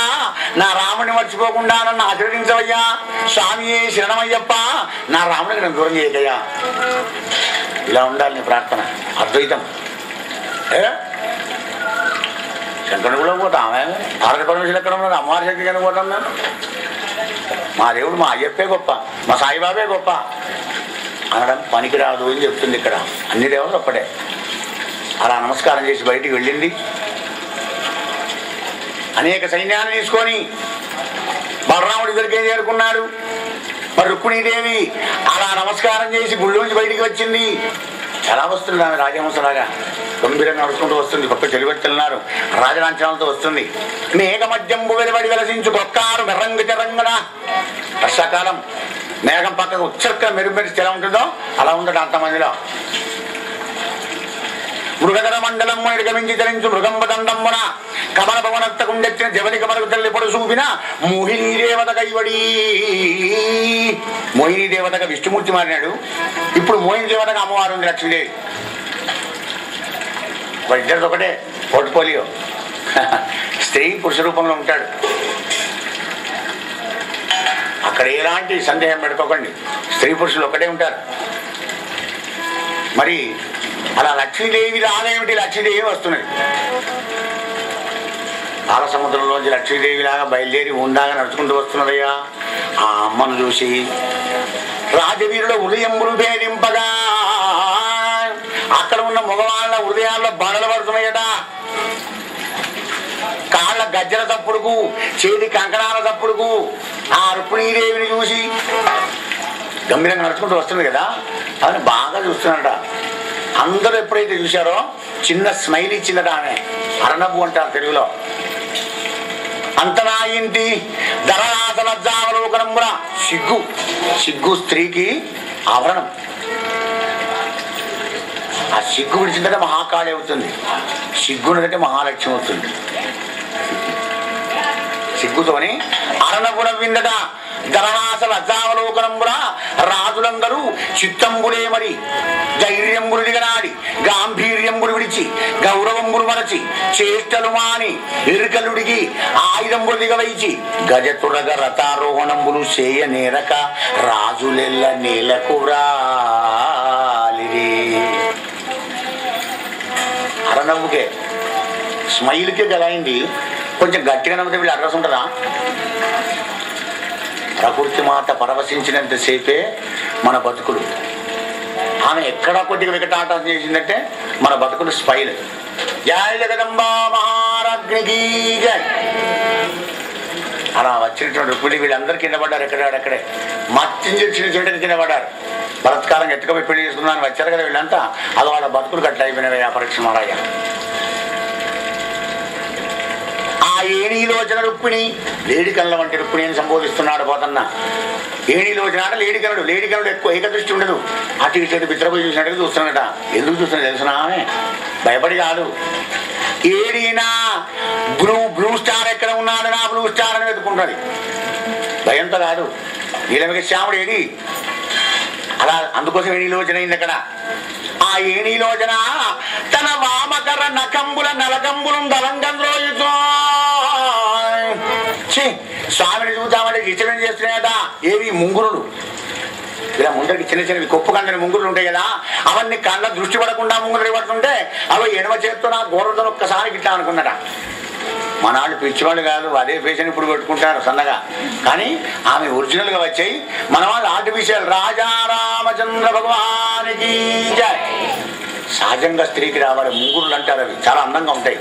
Speaker 1: నా రాముడిని మర్చిపోకుండా నన్ను ఆశీర్వదించవయ్యా. స్వామియే శరణమయ్యప్ప నా రాముడికి నన్ను దూరం చేయకయ్యా. ఇలా ఉండాలి నీ ప్రార్థన. అద్వైతం. శంకరుని కూడా పోతామే, భారత పరమేశ్వర ఎక్కడ ఉన్నది, అమ్మవారి శక్తి కనుక పోతాం మేము. మా దేవుడు మా అయ్యప్పే గొప్ప, మా సాయిబాబే గొప్ప అనడం పనికిరాదు అని చెప్తుంది ఇక్కడ. అన్ని దేవుడు ఒక్కడే. అలా నమస్కారం చేసి బయటికి వెళ్ళింది. అనేక సైన్యాన్ని తీసుకొని బలరాముడి దగ్గరికి చేరుకున్నాడు. మరి రుక్మిణీదేవి అలా నమస్కారం చేసి గుళ్ళోంచి బయటికి వచ్చింది. ఎలా వస్తుంది ఆమె రాజహంసలాగా గంభీరంగా నడుచుకుంటూ వస్తుంది. పక్క చెలిపెడుతున్నారు, రాజలాంఛనాలతో వస్తుంది. మేఘ మధ్యంబు వెలువడి వెలసించు గొక్కారు మెర్రంగు చెరంగన. వర్షాకాలం మేఘం పక్కకు ఉచ్చక్క మెరుమెరిచి ఎలా ఉంటుందో అలా ఉండటం అంతమందిలో. మృగధర మండలము ఎడగమించి ధరించు మృగంబ దండమ్మున కమల భవనత్త కుండెచ్చిన జవని కమలకు తల్లి పొడు చూపిన మోహినీ దేవత కైవడి. మోహినీ దేవతగా విష్ణుమూర్తి మారినాడు. ఇప్పుడు మోహిని దేవతగా అమ్మవారు ఉంది లక్ష్మీదేవి. వాళ్ళిద్దరిది ఒకటే పోర్ట్ఫోలియో. స్త్రీ పురుష రూపంలో ఉంటాడు. అక్కడ ఎలాంటి సందేహం పెట్టుకోకండి, స్త్రీ పురుషులు ఒకటే ఉంటారు. మరి అలా లక్ష్మీదేవి రాదేమిటి, లక్ష్మీదేవి వస్తున్నది. పాల సముద్రంలోంచి లక్ష్మీదేవి లాగా బయలుదేరి ఉందాగా నడుచుకుంటూ వస్తున్నదయ్యా. ఆ అమ్మను చూసి రాజవీరుల హృదయంబులు భేదింపగా అక్కడ ఉన్న మగవాళ్ళ హృదయాల్లో బండలు పడుతున్నాయట. కాళ్ళ గజ్జల తప్పుడుకు, చేతి కంకణాల తప్పుడుకు ఆ రుక్మిణీదేవిని చూసి గంభీరంగా నడుచుకుంటూ వస్తుంది కదా, అని బాగా చూస్తున్నాడట. అందరూ ఎప్పుడైతే చూశారో చిన్న స్మైల్ ఇచ్చిందట ఆమె. అరణపు అంటారు తెలుగులో. అంతనా ఇంటి ధరనాథనజ్జావలోకనంబున సిగ్గు. సిగ్గు స్త్రీకి ఆభరణం. ఆ సిగ్గు విడిచిందంటే మహాకాళి అవుతుంది, సిగ్గునదంటే మహాలక్ష్మి అవుతుంది. సిగ్గుతోని అరణపురం విందట. ధరనాశ లజ్జావలోకనంబున రాజులందరూ చిత్తంబులే మరి ధైర్యంబులు దిగనాడి గాంభీర్యంబులు విడిచి గౌరవంబులు మరచి చేష్టలు మాని ఎరుకలుడికి ఆయుధంబులు దిగవైచి గజతురగ రథారోహణంబులు చేయ నేరక రాజులెల్ల నేలకురాలిరి. అరణవుకే స్మైల్కే గలైంది. కొంచెం గట్టిగా నమ్మితే వీళ్ళు అడ్రస్ ఉంటుందా? ప్రకృతి మాత పరవశించినంతసేపే మన బతుకులు. ఆమె ఎక్కడా కొద్దిగా వికటాటం చేసిందంటే మన బతుకులు స్పైల్. జయ జగదంబా మహారాజ్ఞికి జై. అలా వచ్చినటువంటి రుక్మిణి వీళ్ళందరూ కింద పడ్డారు. ఎక్కడే మత్తించి చిన్న చెట్టుకి కింద పడ్డారు. బలత్కారం ఎత్తుకపోయి పెళ్లి చేసుకున్నాను వచ్చారు కదా వీళ్ళంతా. అది వాళ్ళ బతుకులు గట్ల అయిపోయినవి. ఆ పరీక్ష మారాయ. ఆ ఏణీలోచన రుక్మిణి లేడికన్ల వంటి రుక్మిణి అని సంబోధిస్తున్నాడు పోతన్న. ఏణీలోచన అంటే లేడికనుడు. లేడికనుడు ఎక్కువ ఏకదృష్టి ఉండదు. అటు ఇటు బిత్రపోయి చూసినట్టుగా చూస్తున్నాడట. ఎందుకు చూస్తున్నా తెలుసునా? భయపడి కాదు. ఏడీనా బ్లూ స్టార్ ఎక్కడ ఉన్నాడు, నా బ్లూ స్టార్ అని వెతుకుంటాడు. భయంతో కాదు. నీలమిక శ్యాముడు ఏడి. అలా అందుకోసం ఏణీలోచన అయింది అక్కడ. ఆ ఏణీలోచన తన వామకర నకంబుల నలకంబులు దళంగంలో స్వామిని చూద్దామంటే విచరణ చేస్తున్నాయట. ఏవి ముంగురులు. ఇలా ముందరికి చిన్న చిన్నవి కొప్పు కండని ముంగురులు ఉంటాయి కదా, అవన్నీ కళ్ళ దృష్టి పడకుండా ముంగురు పడుతుంటే అవి ఎడమ చేత్తో నా గోరతో ఒక్కసారి గిట్లా అనుకున్నట. మన వాళ్ళు పిచ్చివాళ్ళు కాదు, అదే పేషన్ ఇప్పుడు పెట్టుకుంటారు సన్నగా. కానీ ఆమె ఒరిజినల్గా వచ్చాయి. మన వాళ్ళు ఆర్టిఫిషియల్. రాజా రామచంద్ర భగవానికి జై. సహజంగా స్త్రీకి రావాలి ముంగురులు అంటారు. అవి చాలా అందంగా ఉంటాయి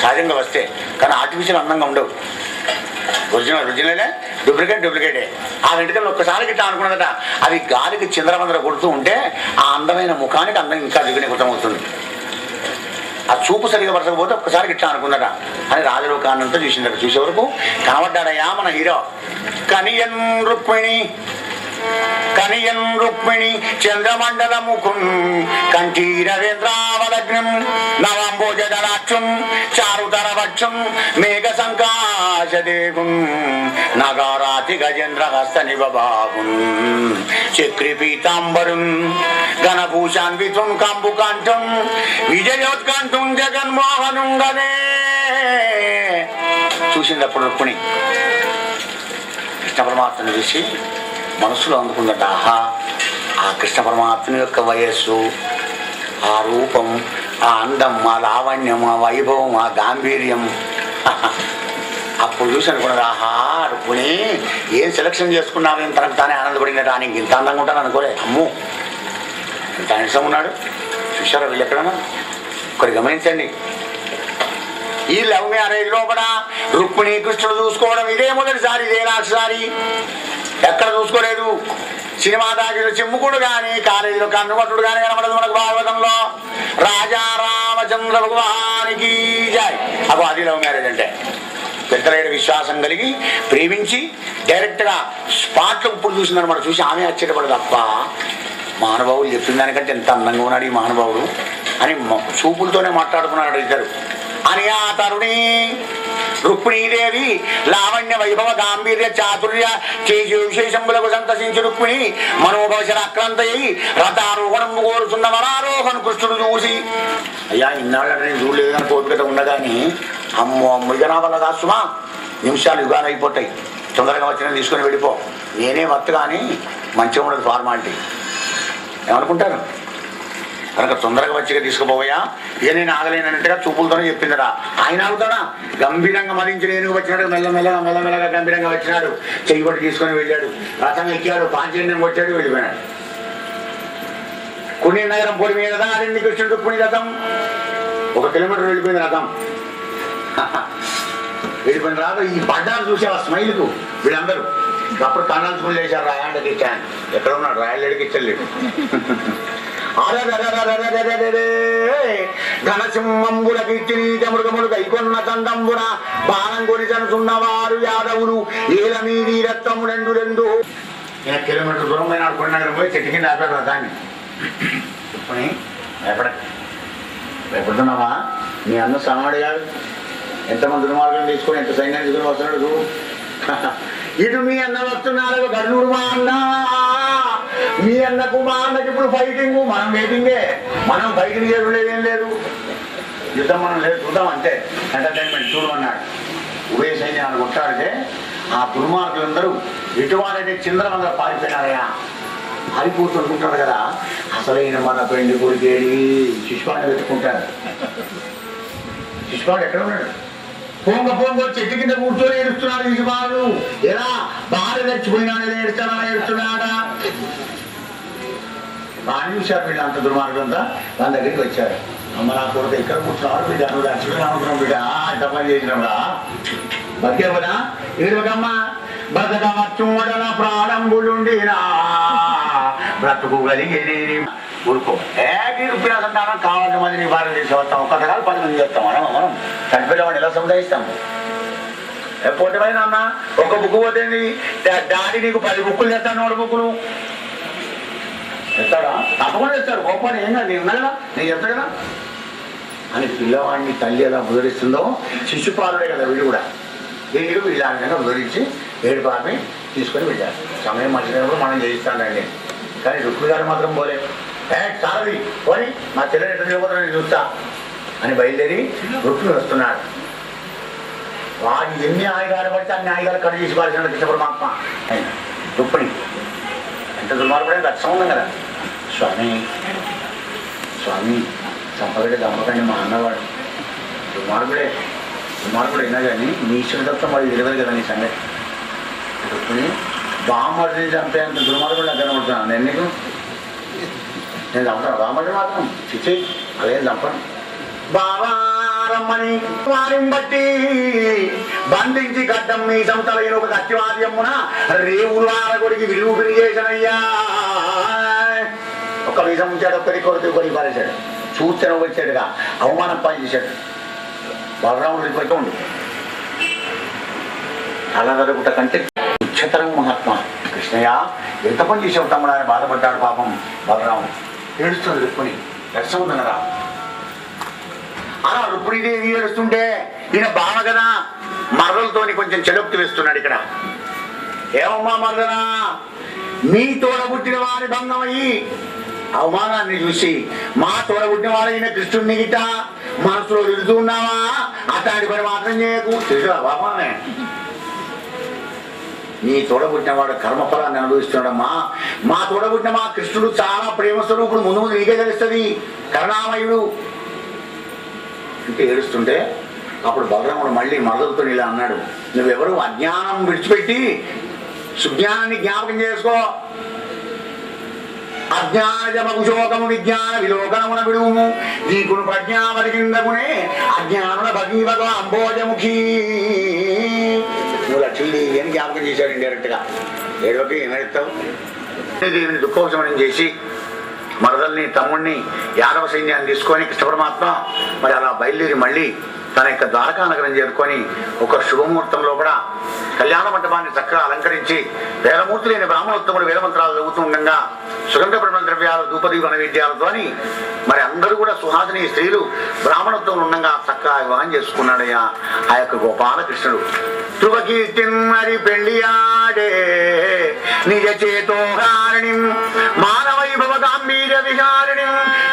Speaker 1: సహజంగా వస్తే, కానీ ఆర్టిఫిషియల్ అందంగా ఉండవు. ఒరిజినలే, డూప్లికేటే. ఆ వెంటనే ఒక్కసారి గిట్లా అనుకున్నదట. అది గాలికి చిందరమందర కొడుతూ ఉంటే ఆ అందమైన ముఖానికి అందం ఇంకా దిగునిగుతమవుతుంది. ఆ చూపు సరిగా పరచకపోతే ఒక్కసారి గిట్లా అనుకున్నట అని రాజలోకాన్నంతా చూసిందట. చూసే వరకు కనబడ్డాడయ్యా మన హీరో. కనియన్ రుక్మిణి కనియన్ రుక్మిణి చంద్రమండలముకున్ కంఠీరవేంద్రావలగ్నం నవంబోజదలాక్షం చారుతరవక్షం మేఘ సంకాశదేగుం నగారాతి గజేంద్ర హస్త నిబబాగున్ చక్రి పీతాంబరుం ఘనభూషాన్వితుం కంబుకంఠం విజయోత్కంఠం జగన్మోహనం గదే. చూసినప్పుడు రుక్మిణి కృష్ణ పరమాత్మను చూసి మనసులో అందుకుందట, ఆహా ఆ కృష్ణ పరమాత్మ యొక్క వయస్సు, ఆ రూపం, ఆ అందం, ఆ లావణ్యం, ఆ వైభవం, ఆ గాంభీర్యం. అప్పుడు చూసి అనుకున్నది, ఆహా రుక్మిణి ఏం సెలక్షన్ చేసుకున్నావు, ఏం తనకు తానే ఆనందపడినట్టు. నీకు ఇంత అందంగా ఉంటాను అనుకోలే. అమ్మో ఇంత హ్యాండ్సమ్ ఉన్నాడు. చూశారా వీళ్ళు ఎక్కడన్నా? ఒకటి గమనించండి, ఈ లవ్ మ్యారేజ్ లోపల రుక్మిణి కృష్ణుడు చూసుకోవడం ఇదే మొదటిసారి, ఇదే లాస్ట్సారి. ఎక్కడ చూసుకోలేదు. సినిమా దాగిలో చెమ్ముకుడు కానీ, కాలేజీలో కన్నుకొట్టుడు కానీ కనబడదు మనకు భాగవతంలో. రాజా రామచంద్ర భగవానికి జై. అగో అది లవ్ మ్యారేజ్ అంటే. పెద్దలైన విశ్వాసం కలిగి ప్రేమించి డైరెక్ట్గా స్పాట్లో ఇప్పుడు చూసిందనమాట. చూసి ఆమె ఆశ్చర్యపడదు, అప్ప మహానుభావులు చెప్పిన దానికంటే ఎంత అందంగా ఉన్నాడు ఈ మహానుభావుడు అని చూపులతోనే మాట్లాడుకున్నాడు ఇద్దరు అని. ఆ తరుణి రుక్మిణీదేవి లావణ్య వైభవ గాంభీర్య చాతుర్య తేజ విశేషములకు సంతసించి రుక్మిణి మనోభవశర అక్రాంతయ్యి రథారోహణం కోరుతున్న వరారోహణ కృష్ణుడు చూసి, అయ్యా ఇన్నాళ్ళ నేను చూడలేదని కోపికత ఉండగాని, అమ్మో ఇక నా వల్ల కాసుమా, నిమిషాలు యుగాలు అయిపోతాయి, తొందరగా వచ్చిన తీసుకొని వెళ్ళిపో, నేనే మత్తు కానీ మంచిగా ఉండదు ఫార్మాలిటీ ఏమనుకుంటాను కనుక తొందరగా వచ్చిగా తీసుకుపోయా, ఇక నేను ఆగలేనట్టుగా చూపులతోనే చెప్పిందరా. ఆయన ఆగుతాడా? గంభీరంగా మరించి నేను వచ్చినాడు, మెల్లమెల్లగా గంభీరంగా వచ్చినాడు, చెయ్యి పట్టి తీసుకొని వెళ్ళాడు, రథం ఎక్కాడు, పాంచజన్యం కొట్టాడు, వెళ్ళిపోయినాడు. కొన్ని నగరం పొడి మీద దారింది కృష్ణుడు రుక్మిణి రథం. 1 కిలోమీటర్ వెళ్ళిపోయింది రథం. వెళ్ళిపోయిన రాదు ఈ పడ్డారు చూసావా స్మైల్కు వీళ్ళందరూ. అప్పుడు కన్నాలు స్కూల్ చేశారు, రాయాండకి ఇచ్చాను. ఎక్కడ ఉన్నాడు? రాయలేడికి ఇచ్చలేడు. ఘనసింహంబుల కీర్తినీతమృగములు కైకొన్న దండంబున బాణం కొనిచనుచున్నవారు యాదవులు ఏల మీది రక్తములెండు రెండు. కిలోమీటర్ దూరం పోయినాడు. కొన్ని నగరం పోయి చెట్టు కింద ఆపాడు రథాన్ని. భయపడుతున్నావా? మీ అన్న సమాడు కాదు, ఎంతమంది దుర్మార్గం తీసుకొని ఎంత సైన్యాన్ని తీసుకొని వస్తున్నాడు చూడు. ఇటు మీ అన్న వస్తున్నారు, గన్నూరు మా అన్న, మీ అన్నకు మా అన్నకి ఇప్పుడు ఫైటింగ్, మనం వెయిటింగే. మనం ఫైటింగ్ చేయలేదు, ఏం లేదు, యుద్ధం మనం లేదు, చూద్దాం అంతే, ఎంటర్టైన్మెంట్ చూడమన్నాడు. ఉభయ సైన్యాన్ని కొట్టాడితే ఆ దుర్మార్గులందరూ ఎటువారైతే చిందరమందరూ పారిపోయినారయ్యా. పారిపోతుంటారు కదా, అసలైన మన పెండి కొడుకేడి శిశుపాన్ని వెతుక్కుంటారు. శిశుపాడు ఎక్కడ ఉన్నాడు? పొంగ చెట్టు కింద కూర్చొని ఏడుస్తున్నాడు శిశుపాడు. ఎలా భార్య తెచ్చిపోయినాడు, ఏడుస్తున్నాడా? బాగా చూశారు వీళ్ళు, అంత దుర్మార్గంతా వాళ్ళ దగ్గరికి వచ్చారు. అమ్మ నా కొడుకు ఇక్కడ కూర్చున్నాడు, బిడ్డ నువ్వు రక్షణ అనుకున్నాం, బిడ్డ ఇంత పని చేసినావుడా, బతికేవదా? ఏడుకమ్మా, బతకవచ్చుడల ప్రాణంబులుండినా బ్రతుకు కలిగేది ఊరుకో. ఉపన్యాసం కావాల్సిన మంది నీ భార్య చేసి వస్తాం, ఒక్క రకాలు 10 మంది చేస్తాం. మనం చనిపోయిన ఎలా సముదాయిస్తాము? పోటీమైనా అన్న ఒక బుక్ పోతేంది, డాడీ నీకు 10 బుక్కులు తెస్తాను, 1 బుక్కులు చెప్తాడా? తప్పకుండా చెప్తాడు. గొప్పని ఏం కాదు, నేను ఉన్నా కదా, నేను చెప్తా కదా అని పిల్లవాడిని తల్లి ఎలా ఉదరిస్తుందో శిశుపాలుడే కదా వీడు కూడా. వీళ్ళు వీళ్ళ ఉదరించి ఏడు పాపి తీసుకొని వెళ్ళారు. సమయం మంచినప్పుడు మనం చేయిస్తానండి. కానీ రుక్మిణి గారు మాత్రం పోలే. చాలది పోని, మా చెల్లెలు ఎట్లా చేయబోతున్నా నేను చూస్తా అని బయలుదేరి రుక్మిణి వస్తున్నాడు. వాడు ఎన్ని ఆయుధాలు పడితే అన్ని ఆయుధాలు కట్ చేసి పాల్సిన కృష్ణ పరమాత్మ. రుక్మిణి ఎంత దుర్మార్గుడే, రక్షణ ఉంది కదా. స్వామి చంపగడ్డ చంపకండి, మా అన్నవాడు దుర్మార్గుడే అయినా కానీ నీ ఇష్టం వాడు తెలియదు కదా నీ సంగతి. రుక్మిణి బామ్మడిని చంపేంత దుర్మార్గుడు అక్కడ పడుతున్నాను నేను. నీకు నేను చంపను బామ్మడిని మాత్రం, చిచ్చి అలాగే చంపను. బావారమ్మని వారిని బట్టి బంధించి గడ్డం మీ సంతలైన ఒక కత్తివాద్యమున రేవులు ఆరగొడికి విలువ చేశానయ్యా. ఒక వీసం ఉంచాడు, ఒక్కరి కొడుకు కొని పారేశాడు. చూస్తే వచ్చాడుగా అవమానం పని చేశాడు. బలరాముడికి పోతూ ఉండు అలా జరుగుట కంటే ఉచ్చతరం మహాత్మ కృష్ణ కృష్ణయ్య ఎంత పని చేసావు తమ్ముడు అని బాధపడ్డాడు పాపం బలరాముడు. ఏడుస్తుంది రుక్మిణి, రక్షవుందనరా. అలా రుక్మిణీదేవి ఏడుస్తుంటే ఈయన బావ కదా మరదలతోని కొంచెం చెడొక్తి వేస్తున్నాడు ఇక్కడ. ఏమమ్మా మరదనా, మీ తోడబుట్టిన వారి భంగమయ్యి అవమానాన్ని చూసి మా తోడబుట్టిన వాడైన కృష్ణుడిని గిట్ట మనసులో తిరుగుతూ ఉన్నావా? అట్లాంటి పని మాత్రం చేయకు. తెలుసా బాబానే, నీ తోడబుట్టిన వాడు కర్మఫలాన్ని అనుభవిస్తున్నాడమ్మా. మా తోడబుట్టిన మా కృష్ణుడు చాలా ప్రేమ స్వరూపుడు, ముందు ముందు నీకే తెలుస్తుంది, కరుణామయుడు అంటే ఏడుస్తుంటే అప్పుడు బలరాముడు మళ్ళీ మరదలతో ఇలా అన్నాడు, నువ్వెవరు అజ్ఞానం విడిచిపెట్టి సుజ్ఞానాన్ని జ్ఞాపకం చేసుకో. అజ్ఞానజమకుశోకము విజ్ఞాన విలోకనమున విడుము నీకును ప్రజ్ఞావరి కిందకునే అజ్ఞానుల భగీవగ అంబోజముఖీ. నువ్వు లక్ష్మీదేవి అని జ్ఞాపకం చేశాడు ఇండైరెక్ట్ గా. ఏడోకి ఏమెడతావు? దేవిని దుఃఖోపశమనం చేసి మరదల్ని తమ్ముడిని యాదవ సైన్యాన్ని తీసుకొని కృష్ణ పరమాత్మ మరి అలా బయలుదేరి మళ్ళీ తన యొక్క ద్వారకా నగరం చేరుకొని ఒక శుభముహూర్తంలో కూడా కళ్యాణ మంటపాన్ని చక్కగా అలంకరించి వేదమూర్తులైన బ్రాహ్మణోత్తముడు వేదమంత్రాలు చదువుతూ ఉండగా సుగంధ బ్రహ్మ ద్రవ్యాలు ధూపదీప నైవేద్యాలతో మరి అందరూ కూడా సుహాసిని స్త్రీలు బ్రాహ్మణోత్తములు ఉండగా చక్కగా వివాహం చేసుకున్నాడయ్యా ఆ యొక్క గోపాలకృష్ణుడు. ధ్రువకీర్తిమరి పెళ్లియాడే నిజ చేతోహారిణి మానవైభవ గాంభీర్య విహారిణి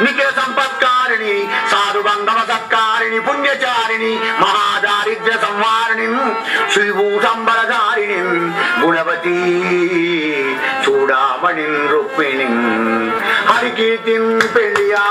Speaker 1: నిఖిల సంపత్కారిణి సాధు బంధవ సత్కారిణి పుణ్యచారిణి మహాదారిద్ర్య సంవారిణి శ్రీభూషంబరధారిణి గుణవతీ చూడామణి రుక్మిణి హరికీర్తిం పెళ్లియా